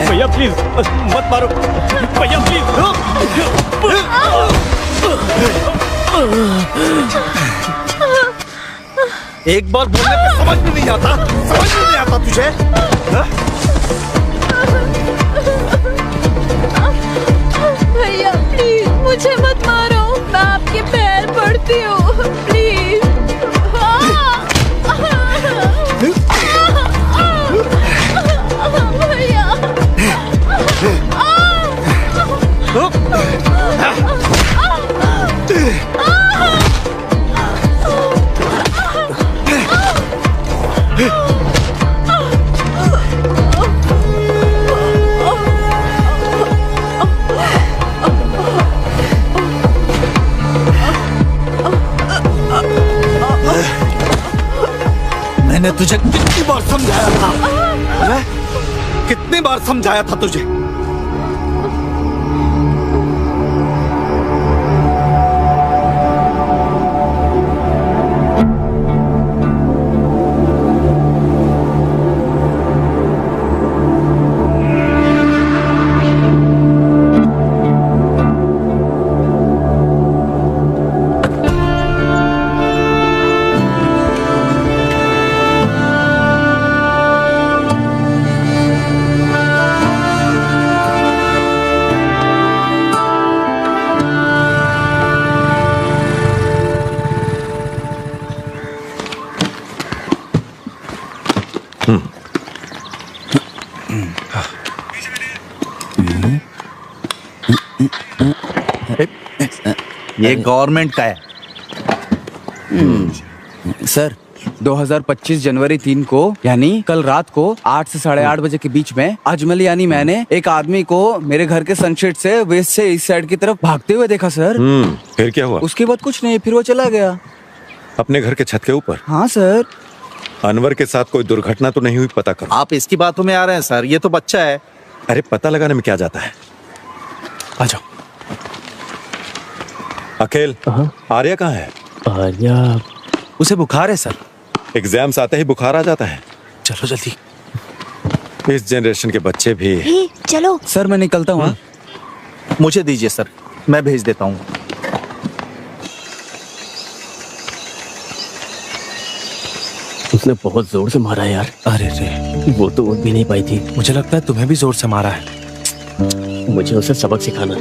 भैया प्लीज मत मारो भैया प्लीज। एक बार बोलने पे समझ में नहीं आता, समझ में नहीं आता तुझे? भैया प्लीज मुझे मत मारो, मैं आपके पैर पड़ती हूँ प्लीज। मैंने तुझे कितनी बार समझाया था? हैं? कितनी बार समझाया था तुझे? ये गवर्नमेंट का है। सर 2025 जनवरी 3 को यानी कल रात को 8 से 8:30 बजे के बीच में अजमल यानी मैंने एक आदमी को मेरे घर के सनसेट से वेस्ट से इस साइड की तरफ भागते हुए देखा सर। फिर क्या हुआ? उसके बाद कुछ नहीं, फिर वो चला गया। अपने घर के छत के ऊपर? हाँ सर। अनवर के साथ कोई दुर्घटना तो नहीं हुई? पता करो। आप इसकी बातों में आ रहे हैं सर, ये तो बच्चा है। अरे पता लगाने में क्या जाता है? आ जाओ। अकेल, आर्या कहाँ है? आर्या उसे बुखार है सर। एग्जाम्स आते ही बुखार आ जाता है। चलो जल्दी। इस जनरेशन के बच्चे भी। चलो सर मैं निकलता हूँ। मुझे दीजिए सर, मैं भेज देता हूँ। उसने बहुत जोर से मारा यार। अरे रे, वो तो उठ भी नहीं पाई थी। मुझे लगता है तुम्हें भी जोर से मारा है। मुझे उसे सबक सिखाना।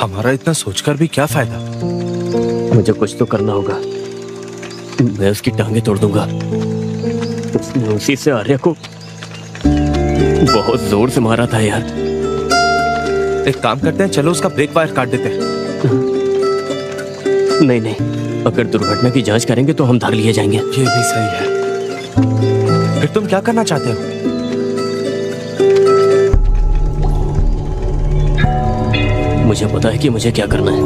हमारा इतना सोचकर भी क्या फायदा? मुझे कुछ तो करना होगा। मैं उसकी टांगे तोड़ दूंगा। उसने उसी से आर्या को बहुत जोर से मारा था यार। एक काम करते हैं, चलो उसका ब्रेक वायर काट देते हैं। नहीं नहीं, अगर दुर्घटना की जांच करेंगे तो हम धर लिए जाएंगे। ये भी सही है। फिर तुम क्या करना चाहते हो? मुझे पता है कि मुझे क्या करना है।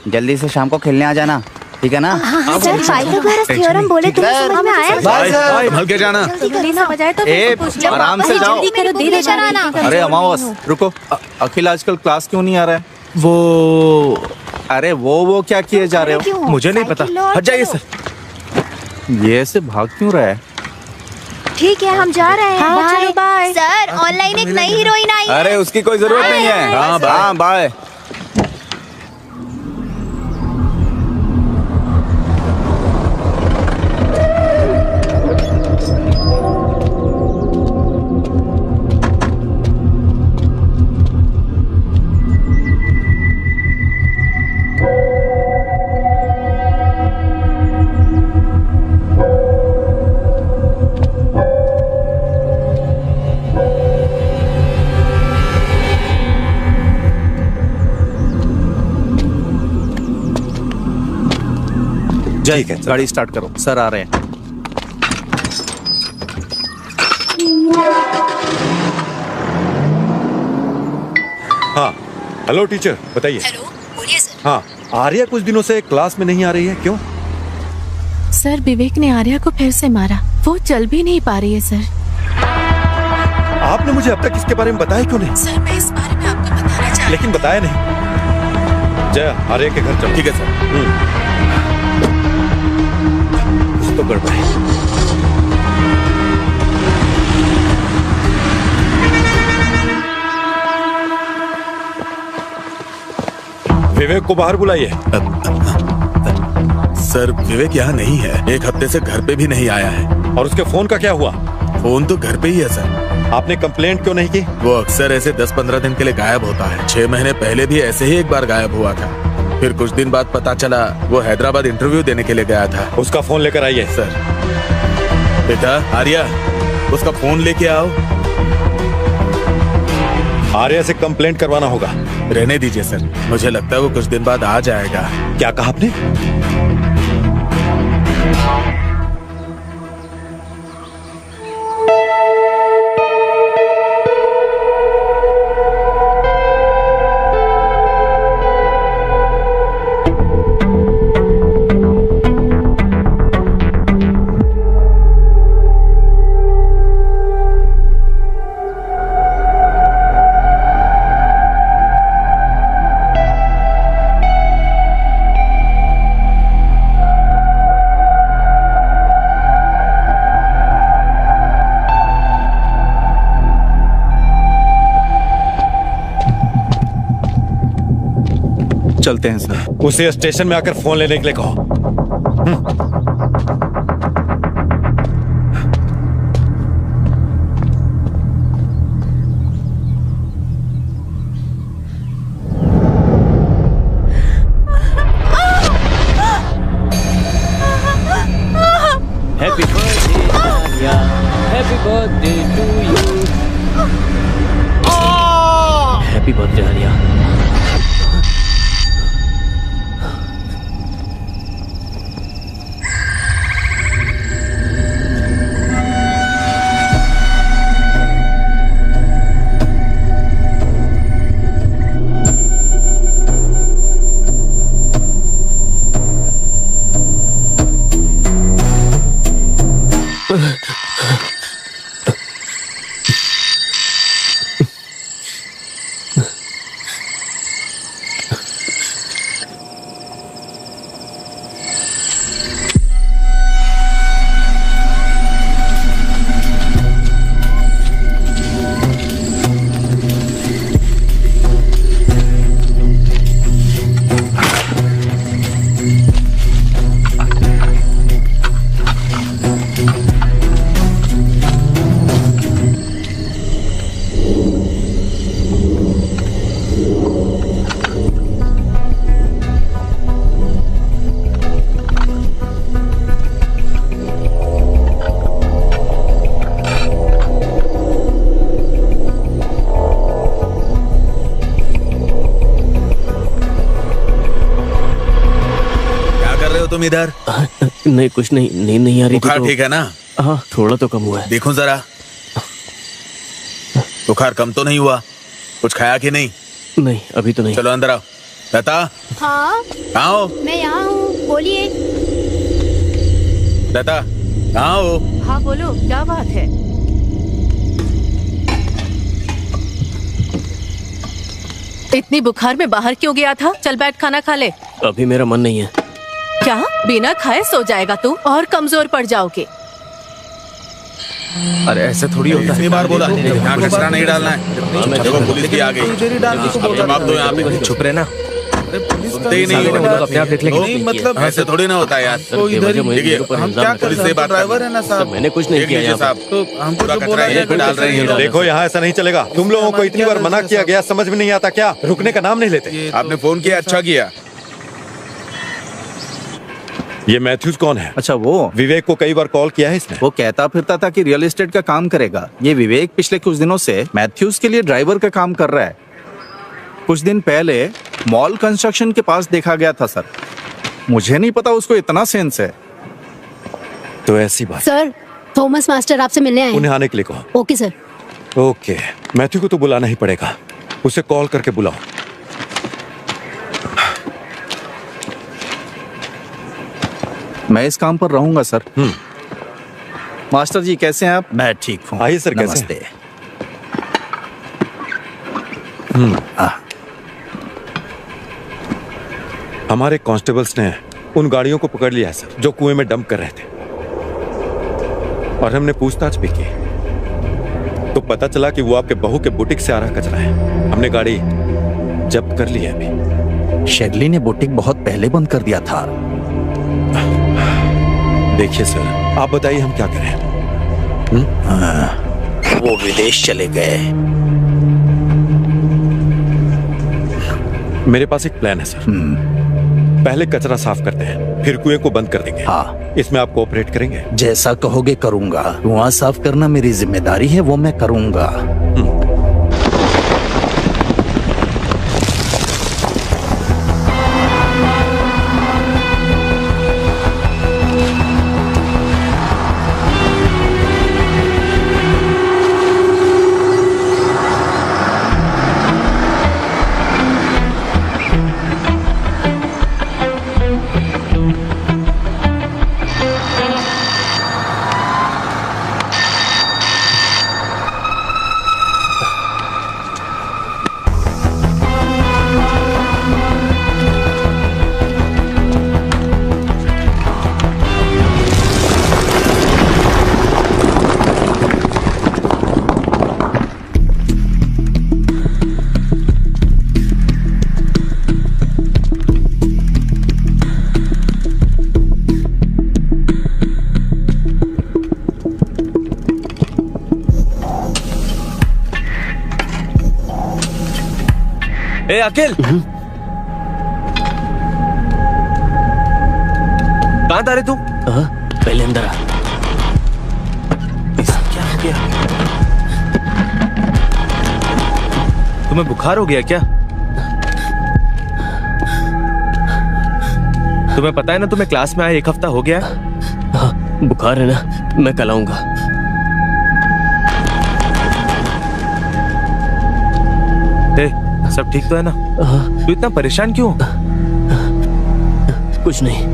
जल्दी से शाम को खेलने आ जाना, ठीक है ना? सर पाइथागोरस थ्योरम बोले तो समझ में आया? संभल के जाना। आराम से जाओ। जल्दी करो, धीरे चलाना। अरे अमावस रुको, अखिल आजकल क्लास क्यों नहीं आ रहा है? अरे वो क्या किए जा रहे हो? मुझे नहीं पता, हट जाइए सर। ये ऐसे भाग क्यों रहा है? ठीक है, हम जा रहे हैं। चलो बाय। सर ऑनलाइन एक नई हीरोइन आई है। अरे उसकी कोई जरूरत नहीं है। हाँ बाय। ठीक है, गाड़ी स्टार्ट करो, सर आ रहे हैं। हाँ, हेलो टीचर, बताइए। हेलो, बोलिए सर। हाँ, आर्या कुछ दिनों से क्लास में नहीं आ रही है, क्यों? सर विवेक ने आर्या को फिर से मारा, वो चल भी नहीं पा रही है सर। आपने मुझे अब तक इसके बारे में बताया क्यों नहीं? सर मैं इस बारे में आपको बताना चाहती लेकिन बताया नहीं। जय, आर्या के घर चलो। ठीक है सर। कुछ तो गड़बड़ है। विवेक को बाहर बुलाइए। सर विवेक यहाँ नहीं है, एक हफ्ते से घर पे भी नहीं आया है। और उसके फोन का क्या हुआ? फोन तो घर पे ही है सर। आपने कंप्लेंट क्यों नहीं की? वो अक्सर ऐसे 10-15 दिन के लिए गायब होता है। 6 महीने पहले भी ऐसे ही एक बार गायब हुआ था। फिर कुछ दिन बाद पता चला वो हैदराबाद इंटरव्यू देने के लिए गया था। उसका फोन लेकर आइए। सर। बेटा आर्या, उसका फोन लेके आओ। आर्या से कंप्लेंट करवाना होगा। रहने दीजिए सर, मुझे लगता है वो कुछ दिन बाद आ जाएगा। क्या कहा आपने? चलते हैं सर। उसे स्टेशन में आकर फोन लेने के लिए कहो। Happy birthday Arya, happy birthday to you, happy birthday Arya. तुम इधर? नहीं कुछ नहीं, नींद नहीं आ रही थी। बुखार ठीक है ना? हाँ थोड़ा तो कम हुआ है। देखो जरा, बुखार कम तो नहीं हुआ? कुछ खाया कि नहीं? नहीं अभी तो नहीं। चलो अंदर आओ। लता हाँ कहाँ हो? मैं यहाँ हूँ, बोलिए। लता कहाँ हो? हाँ बोलो, क्या बात है? इतनी बुखार में बाहर क्यों गया था? चल बैठ, खाना खा ले। अभी मेरा मन नहीं है। क्या बिना खाए सो जाएगा तू? और कमजोर पड़ जाओगे। अरे ऐसे थोड़ी होता है। इतनी बार बोला यहाँ कचरा नहीं डालना है। देखो पुलिस भी आ गई। अब जवाब दो यहाँ पे। छुप रहे ना। सुनते ही नहीं हो। अपने आप देख लेंगे। नहीं मतलब ऐसे थोड़ी ना होता है यार। देखिए हम क्या कर सकते हैं, ड्राइवर है ना साहब। मैंने कुछ नहीं किया साहब, तो हम पूरा कचरा यहीं पे डाल रहे हैं। देखो यहाँ ऐसा नहीं चलेगा। तुम लोगों को इतनी बार मना किया गया, समझ में नहीं आता क्या? रुकने का नाम नहीं लेते। आपने फोन किया, अच्छा किया। ये मैथ्यूज कौन है? अच्छा वो विवेक को कई बार कॉल किया है इसने। वो कहता फिरता था कि रियल एस्टेट का काम करेगा। ये विवेक पिछले कुछ दिनों से मैथ्यूज के लिए ड्राइवर का काम कर रहा है। कुछ दिन पहले मॉल कंस्ट्रक्शन के पास देखा गया था सर। मुझे नहीं पता उसको इतना सेंस है। तो ऐसी बात। सर थॉमस मास्टर आपसे मिलने आए उन्हें आने के लिए कहो। Okay sir. ओके, मैथ्यू को तो बुलाना ही पड़ेगा। उसे कॉल करके बुलाओ। मैं इस काम पर रहूंगा सर। मास्टर जी कैसे हैं आप? मैं ठीक हूँ। आइए सर, कैसे नमस्ते। हमारे कांस्टेबल्स ने उन गाड़ियों को पकड़ लिया है सर, जो कुएं में डंप कर रहे थे। और हमने पूछताछ भी की तो पता चला कि वो आपके बहू के बुटीक से आ रहा कचरा है। हमने गाड़ी जब्त कर ली है अभी। शेडली ने बुटीक बहुत पहले बंद कर दिया था। देखिए सर, आप बताइए हम क्या करें? वो विदेश चले गए। मेरे पास एक प्लान है सर। पहले कचरा साफ करते हैं, फिर कुएं को बंद कर देंगे। हाँ, इसमें आप कोऑपरेट करेंगे? जैसा कहोगे करूंगा। कुआं साफ करना मेरी जिम्मेदारी है, वो मैं करूंगा। ए अखिल, कहाँ था रे तू? पहले अंदर आ। क्या हो गया? तुम्हें बुखार हो गया क्या? तुम्हें पता है ना, तुम्हें क्लास में आए 1 हफ्ता हो गया। हाँ, बुखार है ना, मैं कल आऊंगा। सब ठीक तो है ना? तू इतना परेशान क्यों? कुछ नहीं।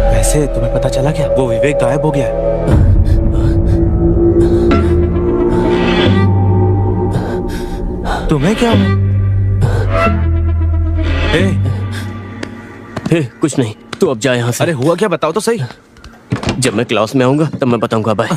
वैसे तुम्हें पता चला क्या, वो विवेक गायब हो गया है। तुम्हें क्या हुआ? कुछ नहीं, तू अब जा यहाँ से। अरे हुआ क्या, बताओ तो सही। जब मैं क्लास में आऊंगा तब मैं बताऊंगा। बाय।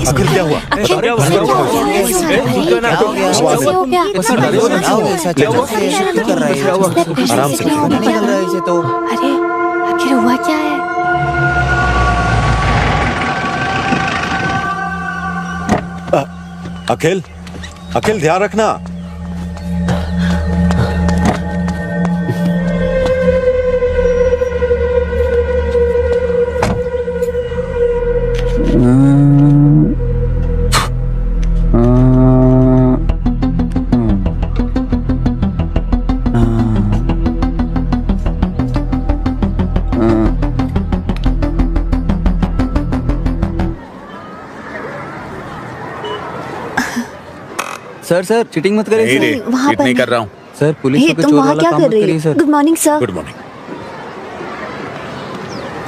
अखिल क्या हुआ? आराम से। तो अरे आखिर हुआ क्या है? अखिल, अखिल ध्यान रखना। सर चीटिंग मत करिए। नहीं रे, वहाँ चीट पर नहीं कर रहा हूँ। सर पुलिस को तुम चोर वहाँ वाला क्या काम कर मत रही करिए हो? Sir. Good morning sir. Good morning.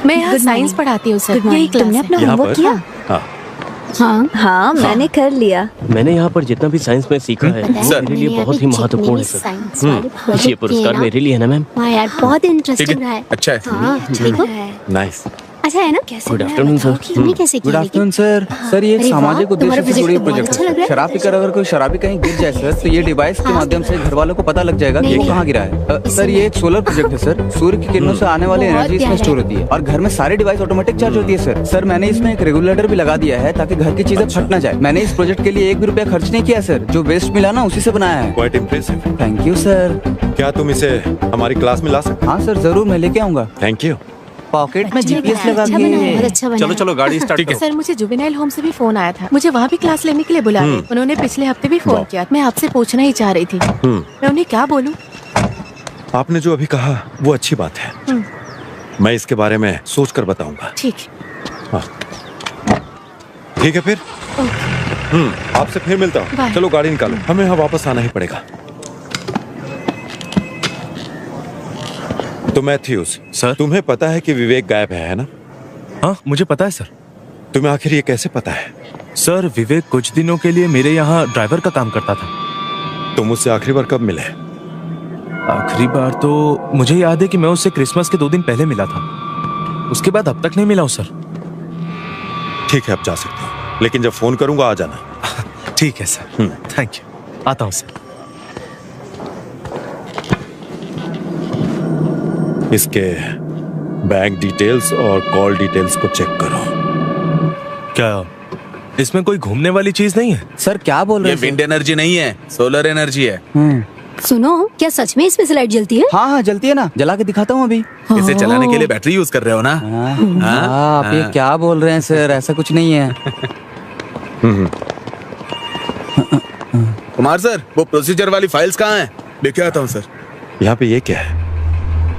मैं यहाँ साइंस पढ़ाती हूँ सर। यही क्लास तुमने है। अपना यहाँ होमवर्क पर? किया? हाँ। हाँ मैंने कर लिया। मैंने यहाँ पर जितना भी साइंस में सीखा है सर। मेरे लिए बहुत ही महत्वपूर्ण है सर। ये पुरस्कार मेरे लिए है ना मैम। हाँ यार बहुत ठीक इंटरेस्टिंग रहा है, है। अच्छा है। हाँ ठीक है। नाइस। अच्छा है ना? Good afternoon sir. तुमने कैसे गुड किया? Afternoon sir. सर ये एक अरे वाह, सामाजिक तुम्हारा उद्देश्य से जुड़ी प्रोजेक्ट तो बहुत प्रोजेक्ट अच्छा लग रहा है। है। शराब पीकर अगर कोई शराबी कहीं गिर जाए सर तो ये डिवाइस के माध्यम से घर वालों को पता लग जाएगा कि नहीं, वो नहीं। कहाँ गिरा है। सर ये एक सोलर प्रोजेक्ट है सर। सूर्य की किरणों से आने वाली बहुत एनर्जी इसमें प्यारा स्टोर है। होती है और घर में सारी डिवाइस ऑटोमेटिक चार्ज होती है सर। सर मैंने इसमें एक रेगुलेटर भी लगा दिया है ताकि घर की चीजें फट ना जाए। मैंने इस प्रोजेक्ट के लिए 1 भी रुपया खर्च नहीं किया सर। जो वेस्ट मिला ना उसी से बनाया है। Quite impressive. Thank you sir. क्या तुम इसे हमारी क्लास में ला सकते? हाँ सर जरूर मैं लेके आऊंगा। Thank you. पॉकेट में अच्छा जीपीएस बना है, लगा अच्छा बना है, के। बहुत अच्छा बना चलो है। चलो गाड़ी स्टार्ट करो। सर मुझे जुवेनाइल होम से भी फोन आया था। मुझे वहाँ भी क्लास लेने के लिए बुला रहे। उन्होंने पिछले हफ्ते भी फोन वाह। किया। मैं आपसे पूछना ही चाह रही थी। मैं उन्हें क्या बोलूँ? आपने जो अभी कहा वो अच्छी बात है। मैं इसके बारे में सोच कर बताऊंगा। ठीक। हाँ। ठीक है फिर। आपसे फिर मिलता हूँ। बाय। चलो गाड़ी निकालो, हमें यहाँ वापस आना ही पड़ेगा। तो मैथ्यूज सर। तुम्हें पता है कि विवेक गायब है ना? हाँ मुझे पता है सर। तुम्हें आखिर ये कैसे पता है? सर विवेक कुछ दिनों के लिए मेरे यहाँ ड्राइवर का काम करता था। तुम मुझसे आखिरी बार कब मिले? आखिरी बार तो मुझे याद है कि मैं उससे क्रिसमस के 2 दिन पहले मिला था। उसके बाद अब तक नहीं मिला हूँ सर। ठीक है, अब जा सकते हो, लेकिन जब फोन करूंगा आ जाना। ठीक है सर। Thank you. आता हूँ सर। इसके बैंक डिटेल्स और कॉल डिटेल्स को चेक करो। क्या इसमें कोई घूमने वाली चीज नहीं है? सर क्या बोल रहे ये हैं सर? विंड एनर्जी नहीं है, सोलर एनर्जी है। सुनो क्या सच में इसमें से लाइट जलती है? हाँ हाँ जलती है ना, जला के दिखाता हूँ अभी। इसे चलाने के लिए बैटरी यूज कर रहे हो ना? हाँ, आप ये क्या बोल रहे हैं सर? ऐसा कुछ नहीं है। कुमार सर वो प्रोसीजर वाली फाइल्स कहाँ हैं? लेके आता हूँ सर। यहाँ पे ये क्या है?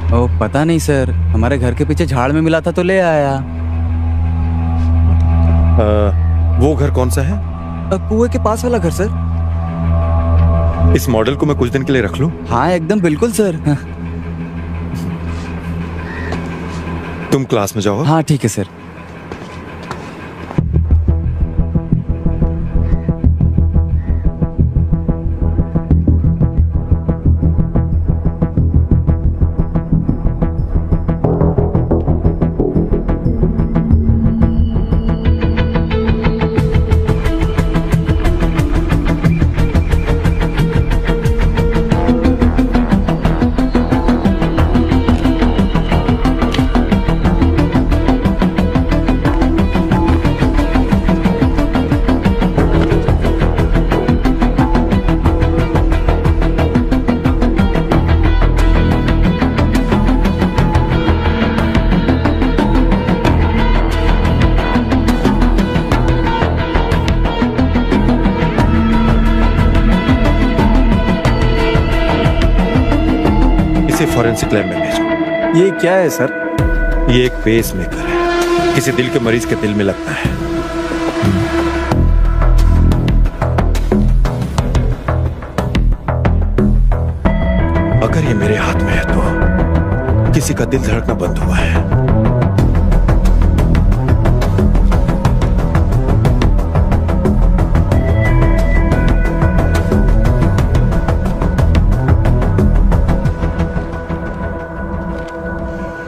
ओ पता नहीं सर, हमारे घर के पीछे झाड़ में मिला था तो ले आया। वो घर कौन सा है? कुएं के पास वाला घर सर। इस मॉडल को मैं कुछ दिन के लिए रख लूं? हाँ एकदम बिल्कुल सर। तुम क्लास में जाओ। हाँ ठीक है सर। इसे फॉरेंसिक लैब में भेजो। ये क्या है सर? ये एक पेस मेकर है, किसी दिल के मरीज के दिल में लगता है। अगर ये मेरे हाथ में है तो किसी का दिल धड़कना बंद हुआ है।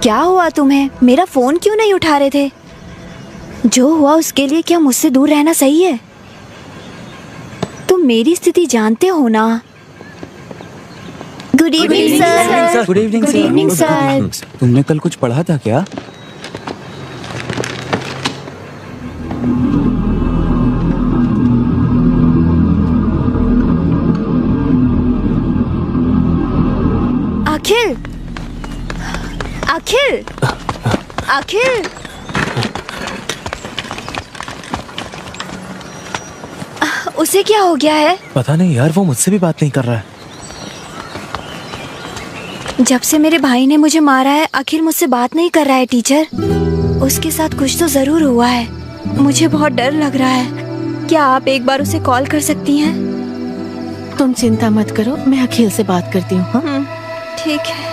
क्या हुआ तुम्हें? मेरा फोन क्यों नहीं उठा रहे थे? जो हुआ उसके लिए क्या मुझसे दूर रहना सही है? तुम मेरी स्थिति जानते हो ना। Good evening sir. Good evening good evening sir. तुमने कल कुछ पढ़ा था क्या? अखिल, अखिल, अखिल, उसे क्या हो गया है? पता नहीं यार, वो मुझसे भी बात नहीं कर रहा है। जब से मेरे भाई ने मुझे मारा है अखिल मुझसे बात नहीं कर रहा है टीचर। उसके साथ कुछ तो जरूर हुआ है। मुझे बहुत डर लग रहा है। क्या आप एक बार उसे कॉल कर सकती हैं? तुम चिंता मत करो, मैं अखिल से बात करती हूँ। हाँ? ठीक है।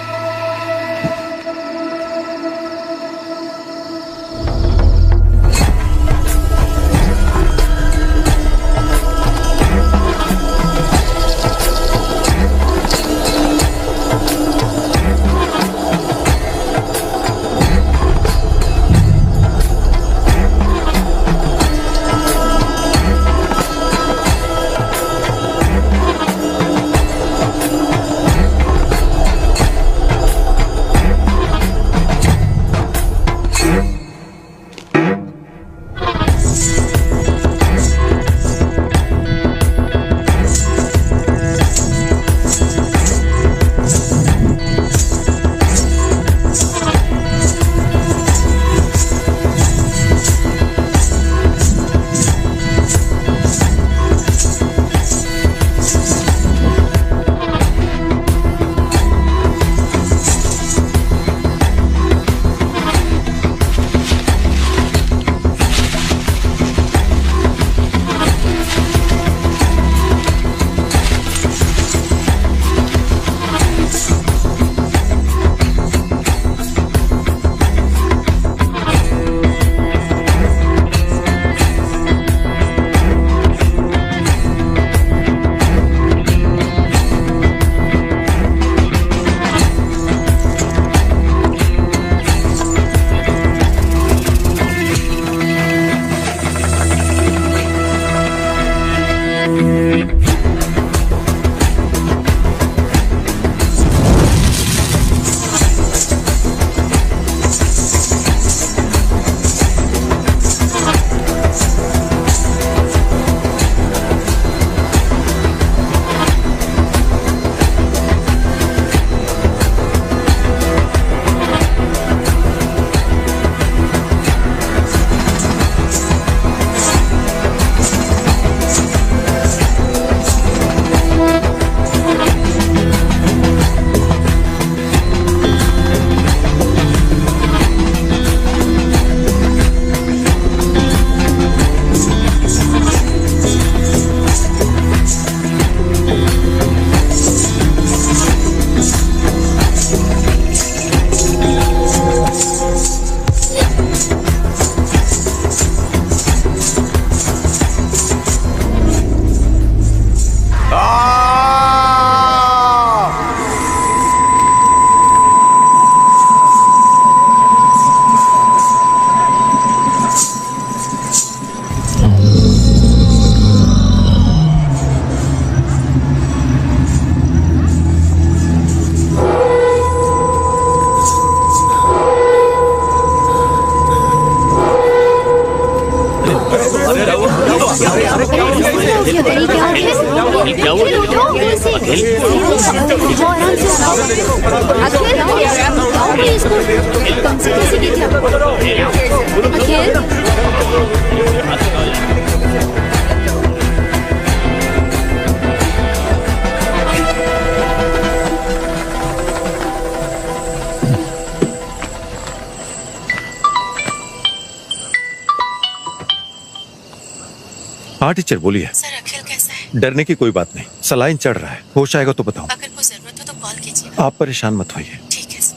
हाँ टीचर बोलिए। सर अखिल कैसा है? डरने की कोई बात नहीं, सलाइन चढ़ रहा है, होश आएगा तो बताओ। अगर कोई जरूरत हो तो कॉल कीजिए। आप परेशान मत होइए। ठीक है सर।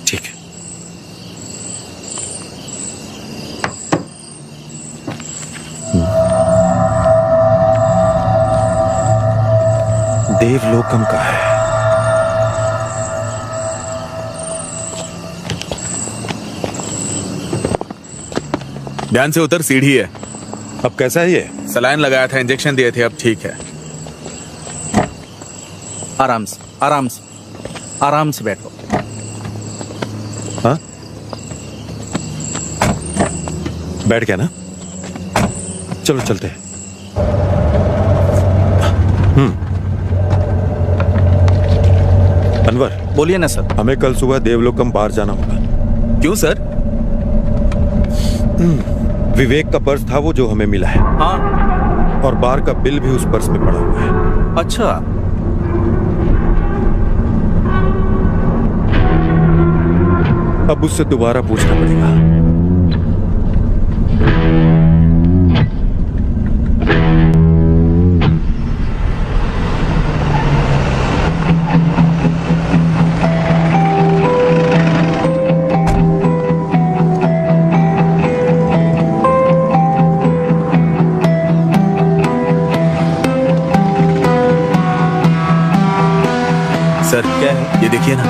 ठीक है। देवलोकम का है। ध्यान से उतर, सीढ़ी है। अब कैसा है ये? सलाइन लगाया था, इंजेक्शन दिए थे, अब ठीक है। आराम से, आराम से, आराम से बैठो। हाँ, बैठ गया ना? चलो चलते हैं। अनवर, बोलिए ना सर। हमें कल सुबह देवलोकम बार जाना होगा। क्यों सर? विवेक का पर्स था वो जो हमें मिला है। हाँ। और बार का बिल भी उस पर्स में पड़ा हुआ है। अच्छा। अब उससे दोबारा पूछना पड़ेगा। सर क्या है ये, देखिए ना।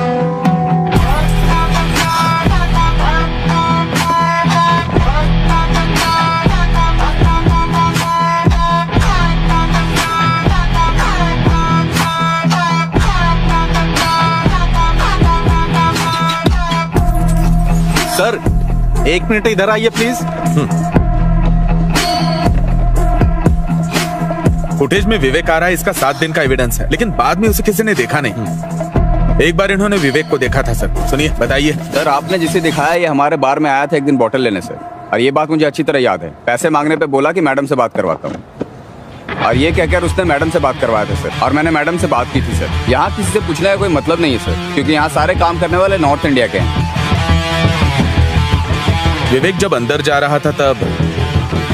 सर 1 मिनट इधर आइए प्लीज। फुटेज में विवेक आ रहा है, इसका 7 दिन का एविडेंस है, लेकिन बाद में उसे किसी ने देखा नहीं। एक बार इन्होंने विवेक को देखा था सर। सुनिए, बताइए। सर आपने जिसे दिखाया ये हमारे बार में आया था एक दिन बॉटल लेने से, और ये बात मुझे अच्छी तरह याद है। पैसे मांगने पे बोला कि मैडम से बात करवाता हूँ, और ये कहकर उसने मैडम से बात करवाया था सर। और मैंने मैडम से बात की थी सर। यहाँ किसी से पूछने का कोई मतलब नहीं है सर, क्योंकि यहाँ सारे काम करने वाले नॉर्थ इंडिया के हैं। विवेक जब अंदर जा रहा था तब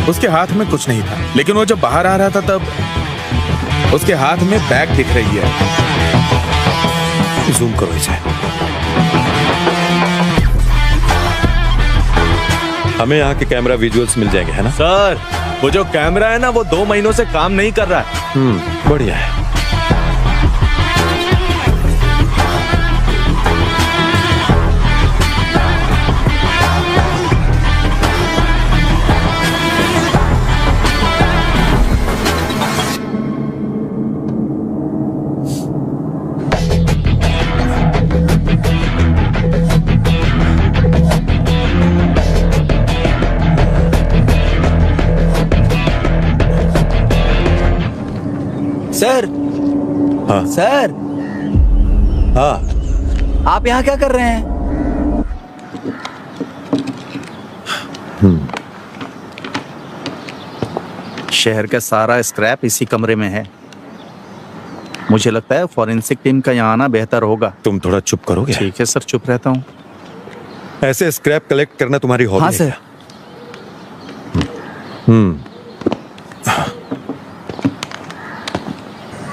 उसके हाथ में कुछ नहीं था, लेकिन वो जब बाहर आ रहा था तब उसके हाथ में बैग दिख रही है। जूम करो इसे। हमें यहाँ के कैमरा विजुअल्स मिल जाएंगे, है ना? सर वो जो कैमरा है ना, वो 2 महीनों से काम नहीं कर रहा है। बढ़िया है। सर। हाँ सर। हाँ, आप यहाँ क्या कर रहे हैं? शहर का सारा स्क्रैप इसी कमरे में है। मुझे लगता है फॉरेंसिक टीम का यहाँ आना बेहतर होगा। तुम थोड़ा चुप करोगे? ठीक है सर, चुप रहता हूँ। ऐसे स्क्रैप कलेक्ट करना तुम्हारी हॉबी हाँ है सर। क्या?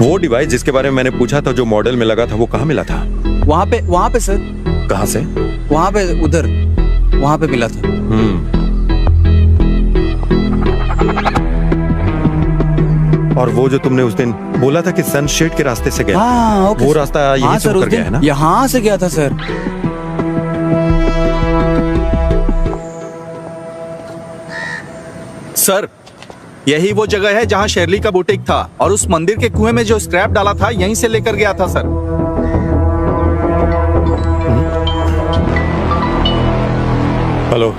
वो डिवाइस जिसके बारे में मैंने पूछा था, जो मॉडल में लगा था, वो कहाँ मिला था? वहाँ पे सर। कहाँ से? वहाँ पे, उधर वहाँ पे मिला था। और वो जो तुमने उस दिन बोला था कि सनशेड के रास्ते से गया, हाँ, ओके वो रास्ता यहीं हाँ, से सर, होकर उस गया दिन है ना? यहाँ से गया था सर। सर यही वो जगह है जहाँ शेरली का बुटीक था, और उस मंदिर के कुएं में जो स्क्रैप डाला था यहीं से लेकर गया था सर। हेलो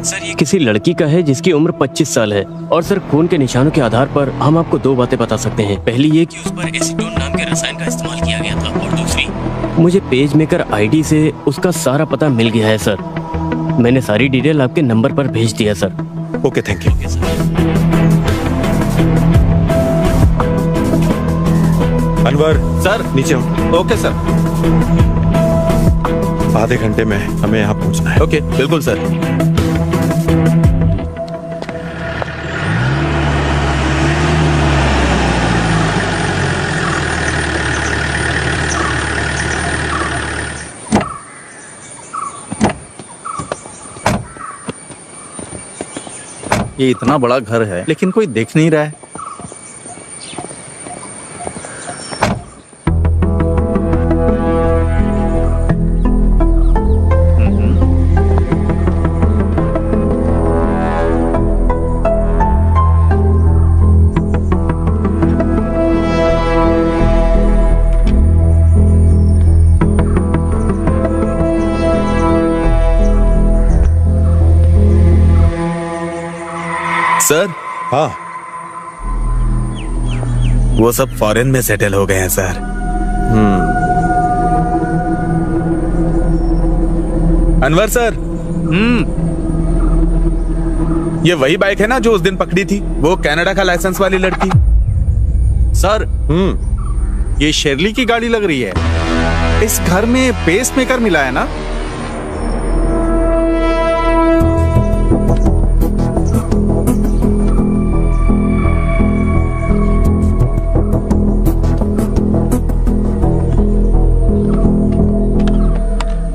सर, ये किसी लड़की का है जिसकी उम्र 25 साल है, और सर खून के निशानों के आधार पर हम आपको 2 बातें बता सकते हैं। पहली ये कि उस पर एसीटोन नाम के रसायन का इस्तेमाल किया गया था, और दूसरी, मुझे पेज मेकर आईडी से उसका सारा पता मिल गया है सर। मैंने सारी डिटेल आपके नंबर पर भेज दिया sir. Okay, thank you. Anwar sir नीचे हो। Okay sir. आधे घंटे में हमें यहाँ पहुँचना है। ओके, बिल्कुल सर। ये इतना बड़ा घर है लेकिन कोई देख नहीं रहा है। सर हाँ, वो सब फॉरेन में सेटल हो गए हैं सर। अनवर सर, ये वही बाइक है ना जो उस दिन पकड़ी थी, वो कनाडा का लाइसेंस वाली लड़की? सर, ये शेरली की गाड़ी लग रही है। इस घर में पेस मेकर मिला है ना?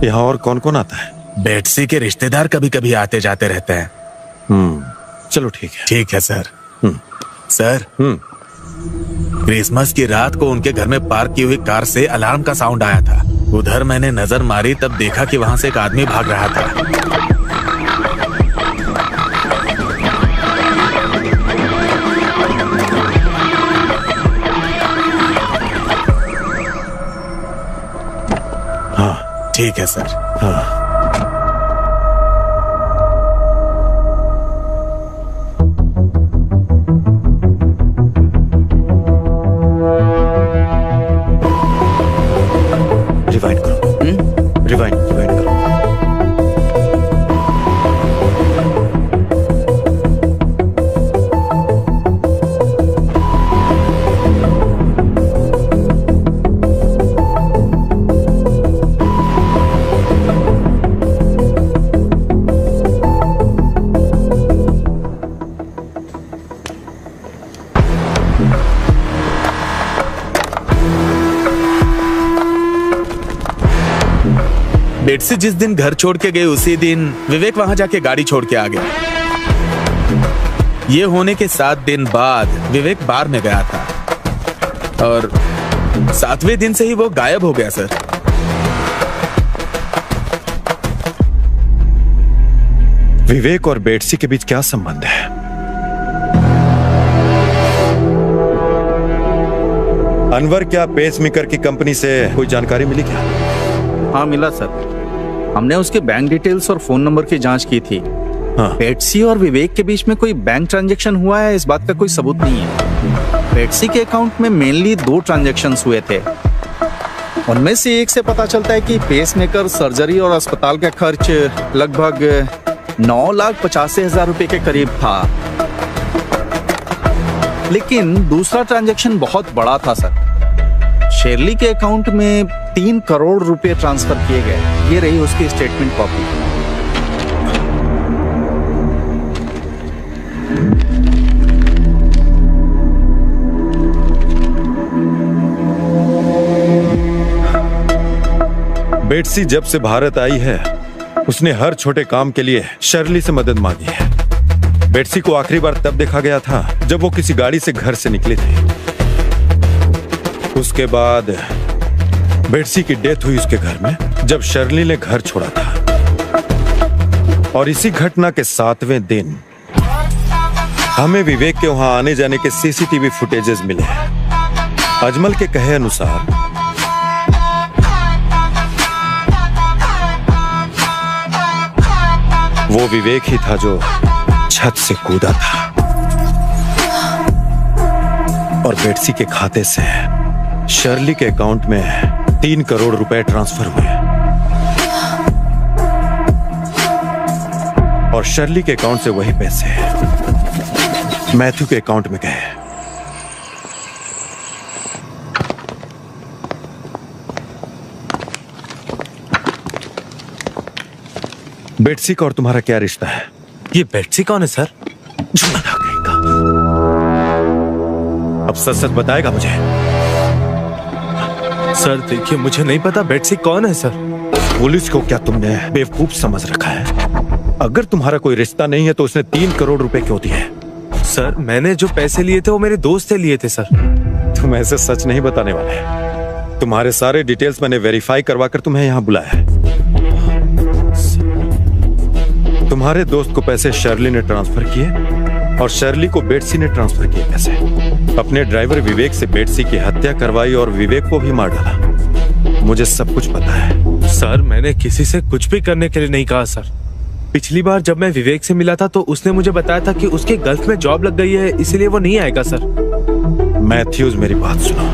यहाँ और कौन कौन आता है? बेटसी के रिश्तेदार कभी कभी आते जाते रहते हैं। चलो ठीक है। ठीक है सर। सर, क्रिसमस की रात को उनके घर में पार्क की हुई कार से अलार्म का साउंड आया था। उधर मैंने नजर मारी, तब देखा कि वहां से एक आदमी भाग रहा था। हाँ ठीक है सर। हाँ, रिवाइंड करो। रिवाइंड करो। बेटसी जिस दिन घर छोड़ के गए उसी दिन विवेक वहां जाके गाड़ी छोड़ के आ गया। ये होने के 7 दिन बाद विवेक बार में गया था और 7वें दिन से ही वो गायब हो गया सर। विवेक और बेटसी के बीच क्या संबंध है? अनवर, क्या पेसमेकर की कंपनी से कोई जानकारी मिली क्या? हाँ मिला सर, हमने उसके बैंक डिटेल्स और फोन नंबर की जांच की थी। हाँ। बेटसी और विवेक के बीच में कोई बैंक ट्रांजैक्शन हुआ है, इस बात का कोई सबूत नहीं है। बेटसी के अकाउंट में मेनली 2 ट्रांजैक्शंस हुए थे। उनमें से एक से पता चलता है कि पेसमेकर, सर्जरी और अस्पताल का खर्च लगभग 9,85,000 रुपए के करीब था। लेकिन दूसरा ट्रांजैक्शन बहुत बड़ा था सर। शेरली के अकाउंट में 3 करोड़ रुपए ट्रांसफर किए गए। ये रही उसकी स्टेटमेंट कॉपी। बेटसी जब से भारत आई है, उसने हर छोटे काम के लिए शर्ली से मदद मांगी है। बेटसी को आखिरी बार तब देखा गया था जब वो किसी गाड़ी से घर से निकले थे। उसके बाद बेटसी की डेथ हुई उसके घर में जब शर्ली ने घर छोड़ा था। और इसी घटना के 7वें दिन हमें विवेक के वहां आने जाने के सीसीटीवी फुटेजेस मिले हैं। अजमल के कहे अनुसार वो विवेक ही था जो छत से कूदा था और बेटसी के खाते से शर्ली के अकाउंट में 3 करोड़ रुपए ट्रांसफर हुए और शर्ली के अकाउंट से वही पैसे मैथ्यू के अकाउंट में गए। बेटसी का और तुम्हारा क्या रिश्ता है? ये बेटसी कौन है सर? अब सच सच बताएगा मुझे? सर देखिए, मुझे नहीं पता बेटसी कौन है सर। पुलिस को क्या तुमने बेवकूफ समझ रखा है? अगर तुम्हारा कोई रिश्ता नहीं है तो उसने 3 करोड़ रुपए क्यों दिए? सर मैंने जो पैसे लिए थे वो मेरे दोस्त से लिए थे सर। तुम ऐसे सच नहीं बताने वाले। तुम्हारे सारे डिटेल्स मैंने वेरीफाई करवा कर तुम्हें यहाँ बुलाया है। तुम्हारे दोस्त को पैसे शर्ली ने ट्रांसफर किए और शर्ली को बेटसी ने ट्रांसफर किए पैसे। अपने ड्राइवर विवेक से बेटसी की हत्या करवाई और विवेक को भी मार डाला। मुझे सब कुछ पता है। सर मैंने किसी से कुछ भी करने के लिए नहीं कहा सर। पिछली बार जब मैं विवेक से मिला था तो उसने मुझे बताया था कि उसके गल्फ में जॉब लग गई है, इसलिए वो नहीं आएगा सर। मैथ्यूज, मेरी बात सुनो।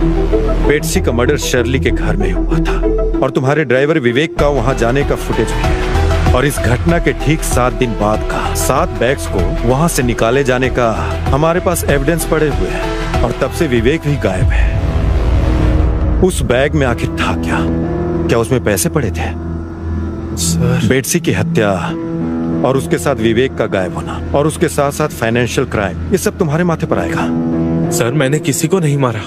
बेट्सी का मर्डर शर्ली के घर में हुआ था और तुम्हारे ड्राइवर विवेक का वहां जाने का फुटेज भी है। और इस घटना के ठीक 7 दिन बाद का 7 बैग्स को वहां से निकाले जाने का हमारे पास एविडेंस पड़े हुए हैं। और तब से विवेक भी गायब है। उस बैग में आखिर था क्या? क्या उसमें पैसे पड़े थे? सर, बेट्सी की हत्या और उसके साथ विवेक का गायब होना और उसके साथ साथ फाइनेंशियल क्राइम, ये सब तुम्हारे माथे पर आएगा। सर मैंने किसी को नहीं मारा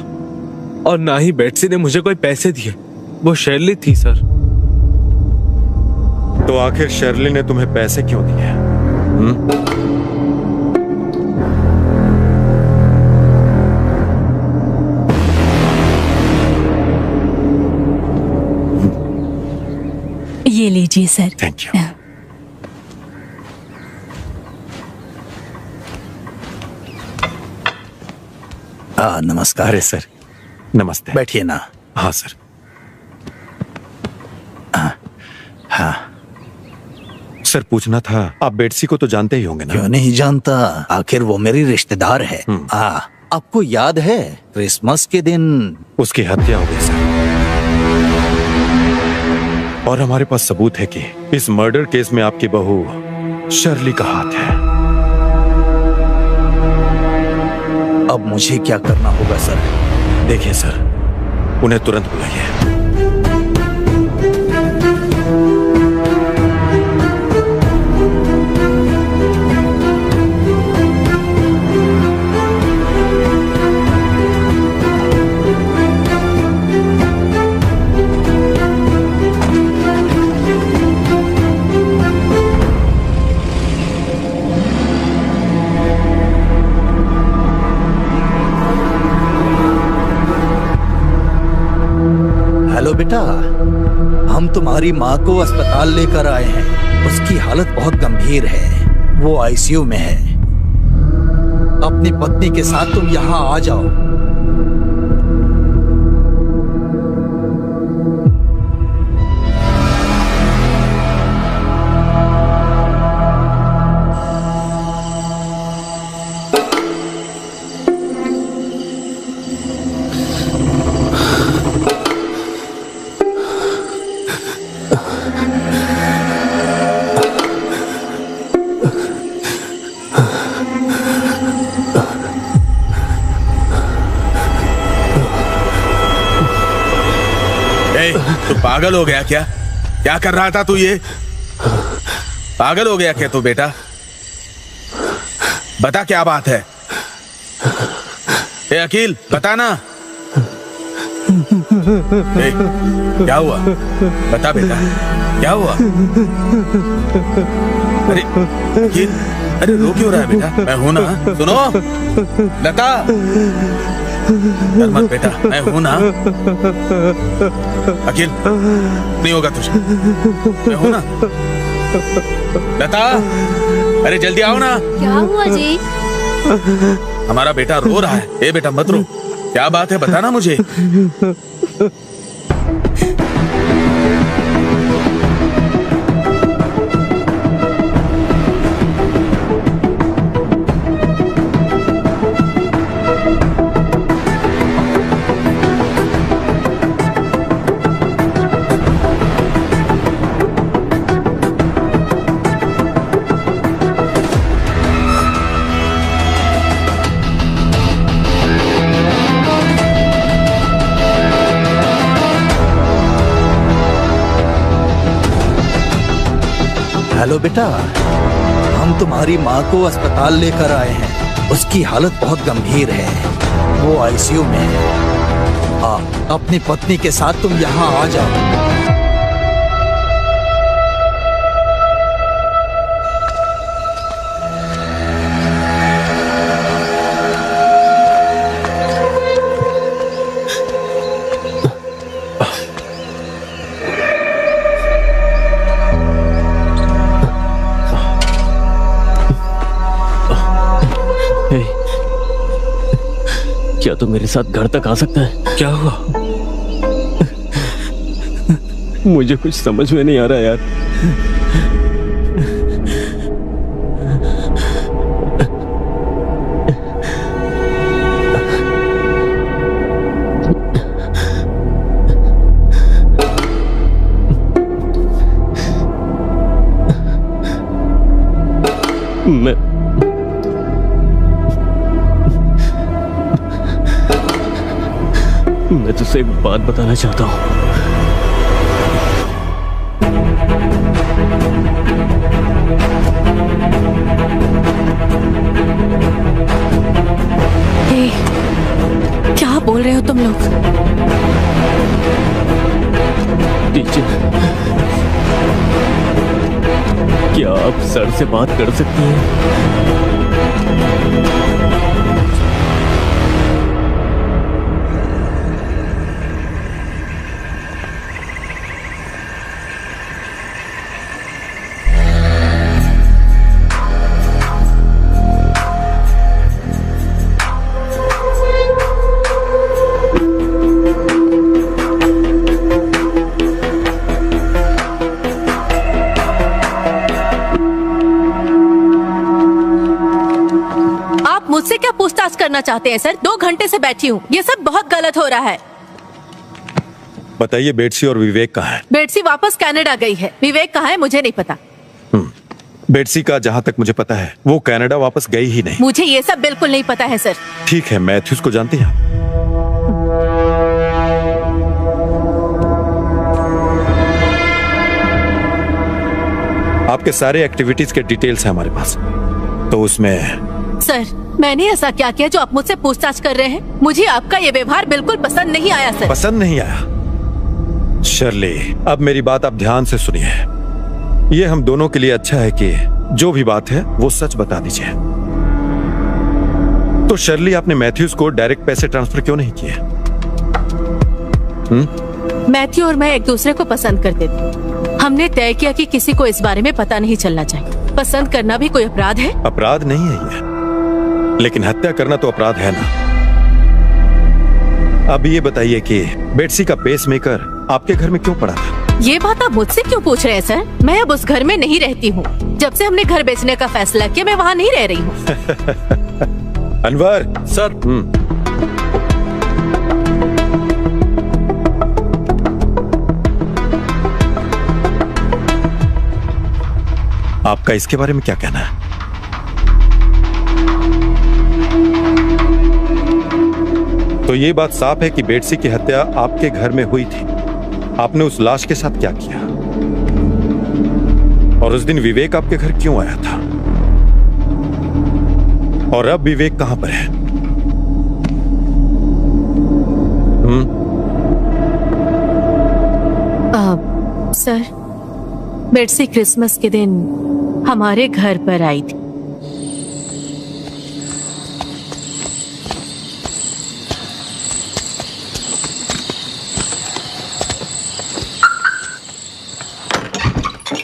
और ना ही बेट्सी ने मुझे कोई पैसे दिए। वो शर्ली थी सर। तो आखिर शर्ली ने तुम्हें पैसे क्यों दिए? ये लीजिए सर। Thank you. नमस्कार। अरे सर, नमस्ते। बैठिए ना। हाँ सर। हाँ, सर पूछना था, आप बेट्सी को तो जानते ही होंगे ना? क्यों नहीं जानता, आखिर वो मेरी रिश्तेदार है। आपको याद है क्रिसमस के दिन उसकी हत्या हो गई सर। और हमारे पास सबूत है कि इस मर्डर केस में आपकी बहू शर्ली का हाथ है। अब मुझे क्या करना होगा सर? देखिए सर, उन्हें तुरंत बुलाइए। हेलो बेटा, हम तुम्हारी माँ को अस्पताल लेकर आए हैं। उसकी हालत बहुत गंभीर है, वो आईसीयू में है। अपनी पत्नी के साथ तुम यहाँ आ जाओ। तू पागल हो गया क्या? क्या कर रहा था तू? ये पागल हो गया क्या तू बेटा? बता क्या बात है? ए अकील, बता ना। ए, क्या हुआ? बता बेटा, क्या हुआ? अरे अकील, अरे रो क्यों रहा है बेटा? मैं हूं ना, सुनो लता, डर मत बेटा, मैं हूं ना। अकील, नहीं होगा तुझे, मैं हूं ना। लता, अरे जल्दी आओ ना। क्या हुआ जी? हमारा बेटा रो रहा है। ए बेटा मत रो, क्या बात है बताना मुझे। हेलो बेटा, हम तुम्हारी माँ को अस्पताल लेकर आए हैं। उसकी हालत बहुत गंभीर है, वो आईसीयू में है। अपनी पत्नी के साथ तुम यहाँ आ जाओ। क्या तू मेरे साथ घर तक आ सकता है? क्या हुआ? मुझे कुछ समझ में नहीं आ रहा यार। मैं तुझसे एक बात बताना चाहता हूँ। क्या बोल रहे हो तुम लोग? टीचर, क्या आप सर से बात कर सकती हैं? मुझसे क्या पूछताछ करना चाहते हैं सर? 2 घंटे से बैठी हूँ, ये सब बहुत गलत हो रहा है। बताइए, बेटसी और विवेक कहाँ है? बेटसी वापस कनाडा गई है, विवेक कहाँ है मुझे नहीं पता। बेटसी का जहाँ तक मुझे पता है वो कनाडा वापस गई ही नहीं। मुझे ये सब बिल्कुल नहीं पता है सर। ठीक है, मैथ्यूज को जानती हैं? आपके सारे एक्टिविटीज के डिटेल्स हैं हमारे पास, तो उसमें सर मैंने ऐसा क्या किया जो आप मुझसे पूछताछ कर रहे हैं? मुझे आपका ये व्यवहार बिल्कुल पसंद नहीं आया सर। पसंद नहीं आया? शर्ली, अब मेरी बात आप ध्यान से सुनिए। ये हम दोनों के लिए अच्छा है कि जो भी बात है वो सच बता दीजिए। तो शर्ली, आपने मैथ्यूज को डायरेक्ट पैसे ट्रांसफर क्यों नहीं किए? मैथ्यू और मैं एक दूसरे को पसंद करते थे। हमने तय किया कि किसी को इस बारे में पता नहीं चलना चाहिए। पसंद करना भी कोई अपराध है? अपराध नहीं है ये, लेकिन हत्या करना तो अपराध है ना। अब ये बताइए कि बेटसी का पेसमेकर आपके घर में क्यों पड़ा था? ये बात आप मुझसे क्यों पूछ रहे हैं सर? मैं अब उस घर में नहीं रहती हूँ। जब से हमने घर बेचने का फैसला किया मैं वहाँ नहीं रह रही हूँ। अनवर सर। आपका इसके बारे में क्या कहना है? तो ये बात साफ है कि बेटसी की हत्या आपके घर में हुई थी। आपने उस लाश के साथ क्या किया? और उस दिन विवेक आपके घर क्यों आया था? और अब विवेक कहां पर है? सर, बेटसी क्रिसमस के दिन हमारे घर पर आई थी।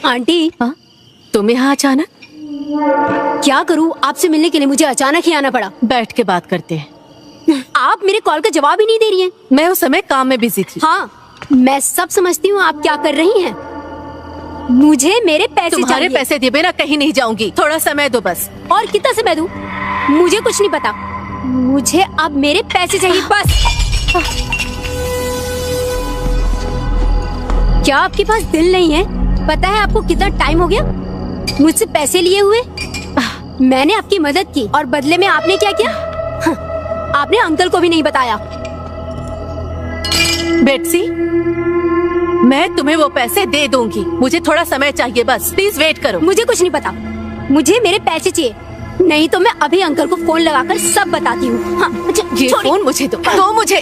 आंटी, तुम यहाँ अचानक? क्या करूँ, आपसे मिलने के लिए मुझे अचानक ही आना पड़ा। बैठ के बात करते हैं। आप मेरे कॉल का जवाब ही नहीं दे रही हैं। मैं उस समय काम में बिजी थी। हाँ, मैं सब समझती हूँ आप क्या कर रही हैं। मुझे मेरे पैसे तुम्हारे चाहिए। पैसे दिए बिना कहीं नहीं जाऊंगी। थोड़ा समय दो बस। और कितना समय दूं? मुझे कुछ नहीं पता। मुझे अब मेरे पैसे चाहिए बस। क्या आपके पास दिल नहीं है? पता है आपको कितना टाइम हो गया मुझसे पैसे लिए हुए? मैंने आपकी मदद की और बदले में आपने क्या किया? आपने अंकल को भी नहीं बताया। बेटसी, मैं तुम्हें वो पैसे दे दूंगी। मुझे थोड़ा समय चाहिए बस। प्लीज वेट करो। मुझे कुछ नहीं पता। मुझे मेरे पैसे चाहिए, नहीं तो मैं अभी अंकल को फोन लगाकर सब बताती हूँ। हाँ, ये फोन मुझे दो मुझे।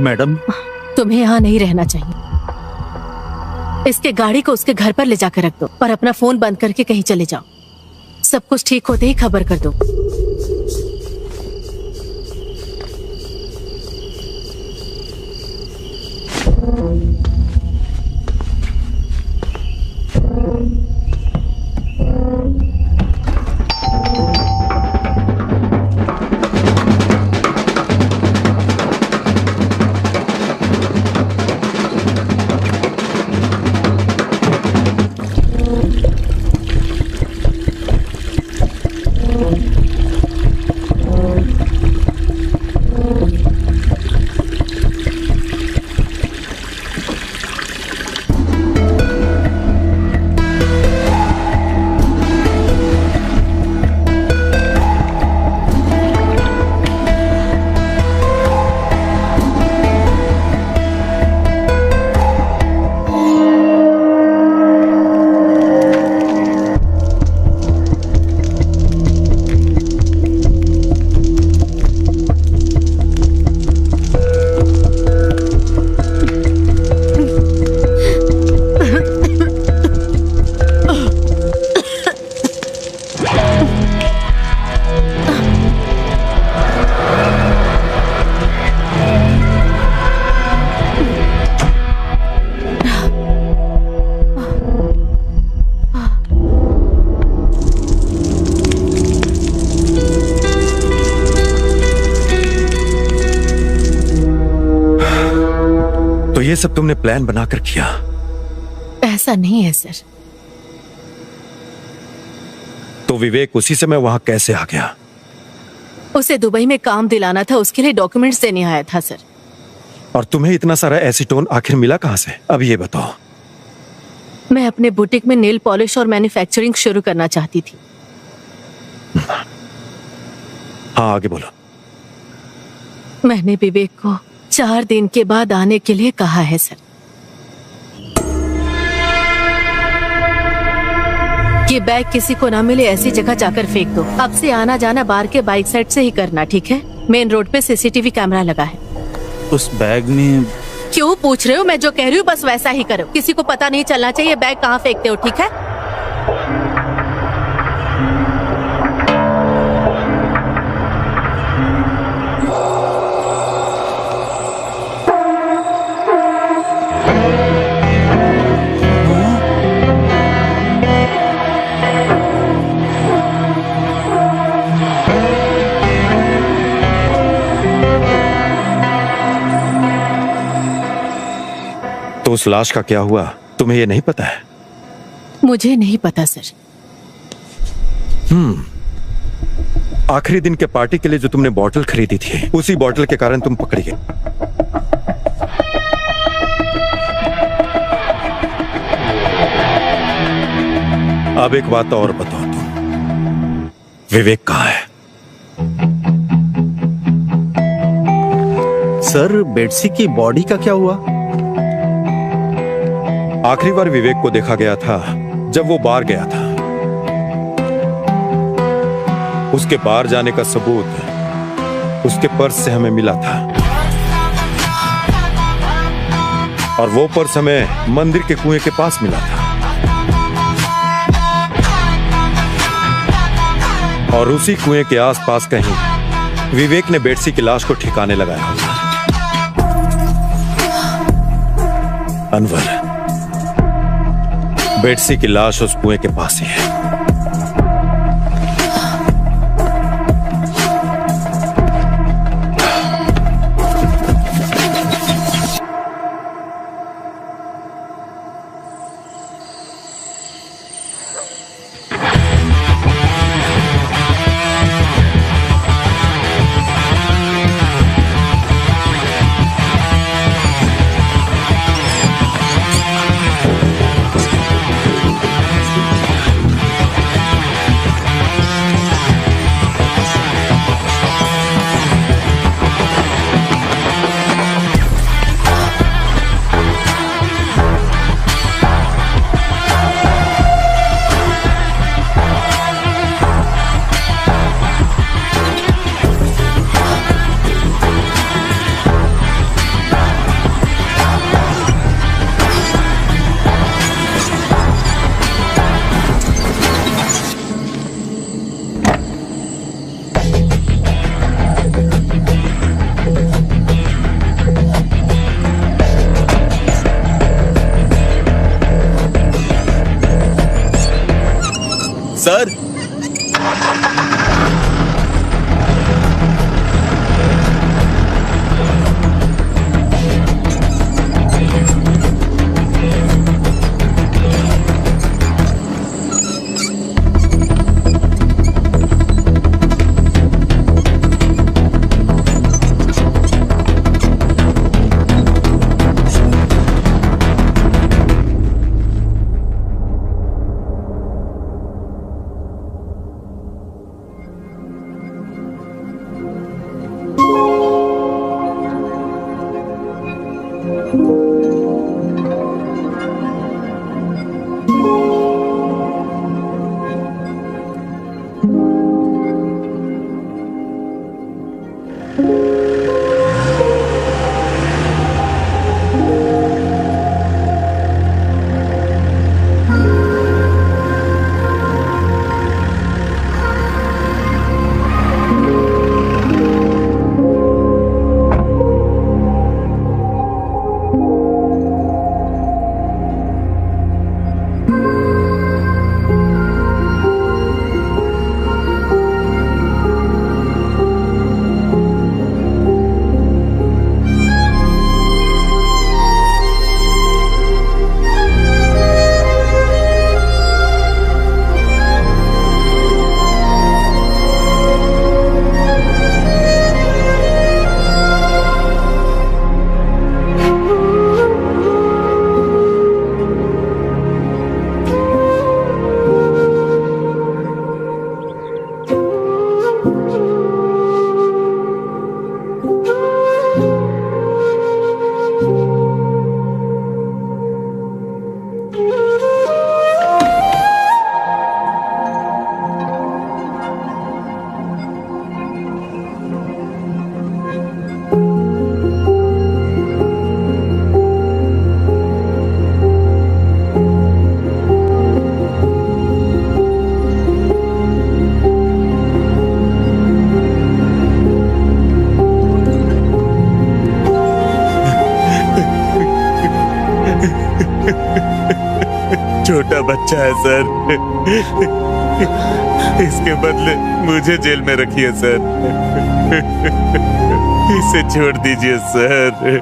मैडम, तुम्हें यहाँ नहीं रहना चाहिए। इसके गाड़ी को उसके घर पर ले जाकर रख दो और अपना फोन बंद करके कहीं चले जाओ। सब कुछ ठीक होते ही खबर कर दो। ये सब तुमने प्लान बनाकर किया? ऐसा नहीं है सर। तो विवेक उसी समय वहां कैसे आ गया? उसे दुबई में काम दिलाना था, उसके लिए डॉक्यूमेंट्स देने आया था सर। और तुम्हें इतना सारा एसीटोन आखिर मिला कहां से? अब ये बताओ। मैं अपने बुटीक में नेल पॉलिश और मैन्युफैक्चरिंग शुरू करना चाहती थी। हाँ, आगे बोलो। मैंने विवेक को 4 दिन के बाद आने के लिए कहा है सर। ये बैग किसी को ना मिले ऐसी जगह जाकर फेंक दो। अब से आना जाना बार के बाइक साइड से ही करना, ठीक है? मेन रोड पे सीसीटीवी कैमरा लगा है। उस बैग में क्यों पूछ रहे हो? मैं जो कह रही हूँ बस वैसा ही करो। किसी को पता नहीं चलना चाहिए बैग कहाँ फेंकते हो, ठीक है? तो उस लाश का क्या हुआ, तुम्हें ये नहीं पता है? मुझे नहीं पता सर। आखिरी दिन के पार्टी के लिए जो तुमने बॉटल खरीदी थी, उसी बॉटल के कारण तुम पकड़ी गई। अब एक बात और बताओ, तुम विवेक कहाँ है? सर, बेटसी की बॉडी का क्या हुआ? आखिरी बार विवेक को देखा गया था जब वो बार गया था। उसके बार जाने का सबूत उसके पर्स से हमें मिला था, और वो पर्स हमें मंदिर के कुएं के पास मिला था। और उसी कुएं के आसपास कहीं विवेक ने बेटसी की लाश को ठिकाने लगाया होगा। अनवर, बेटसी की लाश उस कुएं के पास ही है। सर छोटा बच्चा है सर, इसके बदले मुझे जेल में रखिए सर, इसे छोड़ दीजिए सर।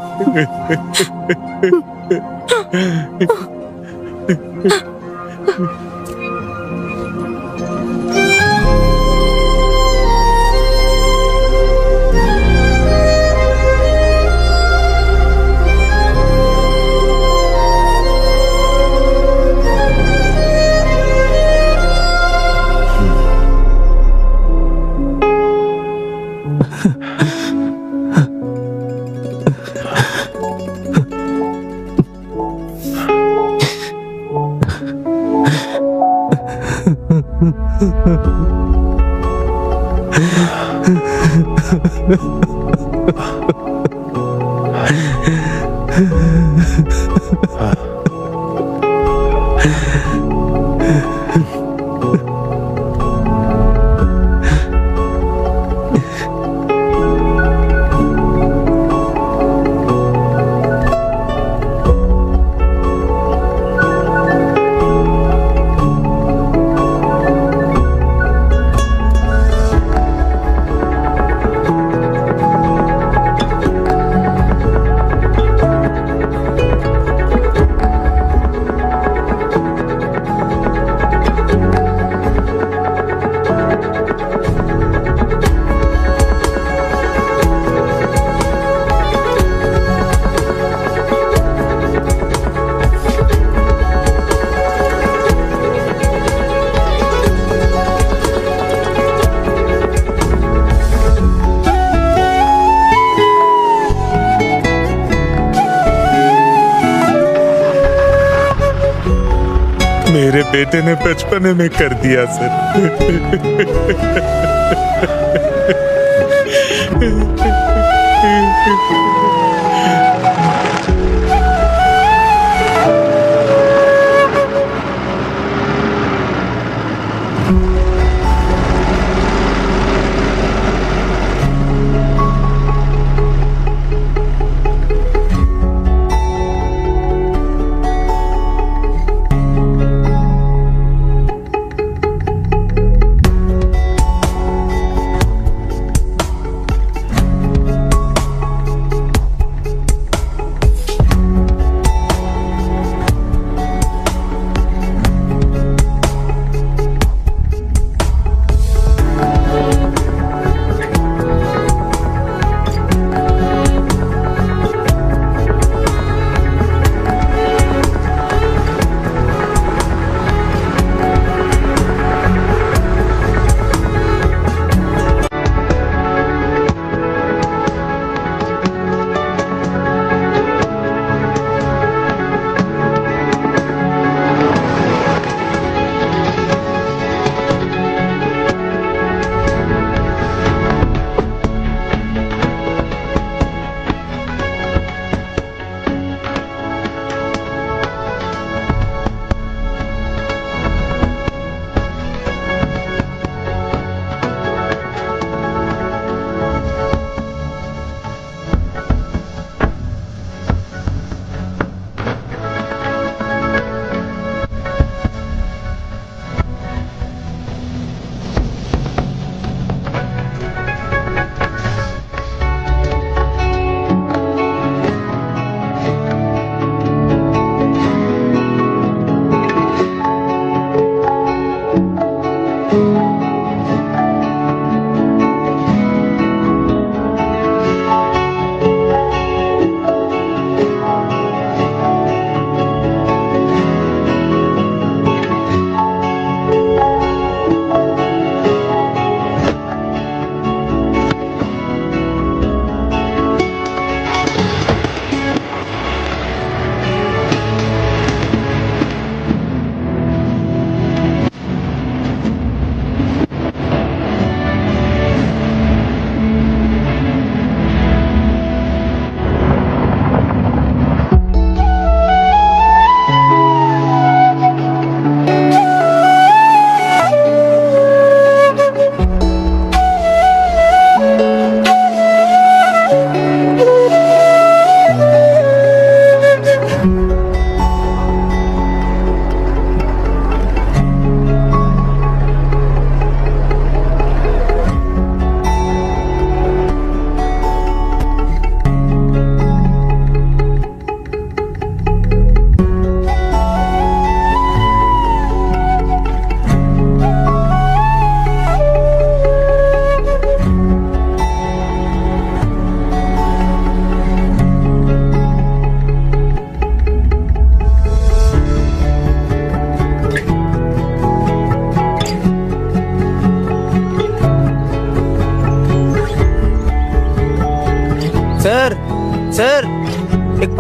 मेरे बेटे ने बचपने में कर दिया सर।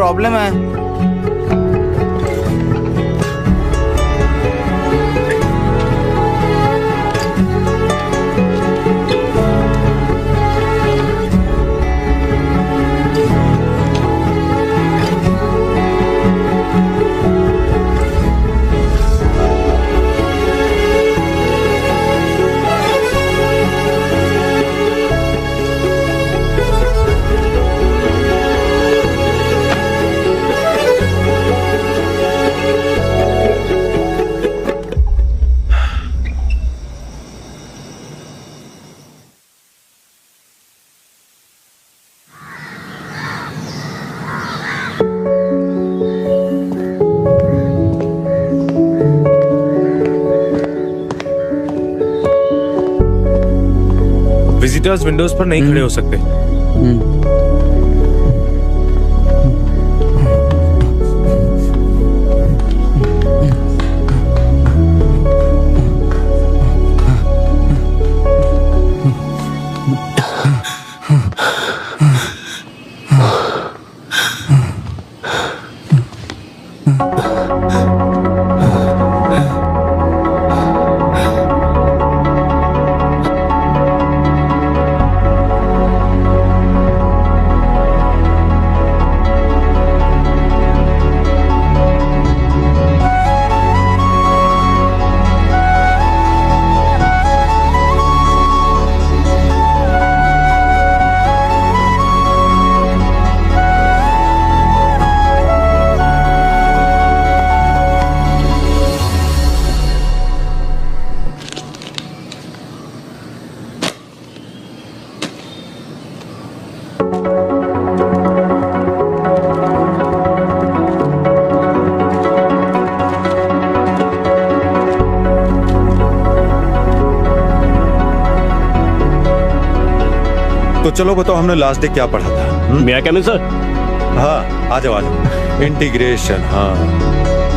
प्रॉब्लम है। विजिटर्स विंडोज पर नहीं खड़े हो सकते। तो चलो बताओ, हमने लास्ट डे क्या पढ़ा था? मैं क्या सर? हाँ, आ जाओ आ जाओ। इंटीग्रेशन, हाँ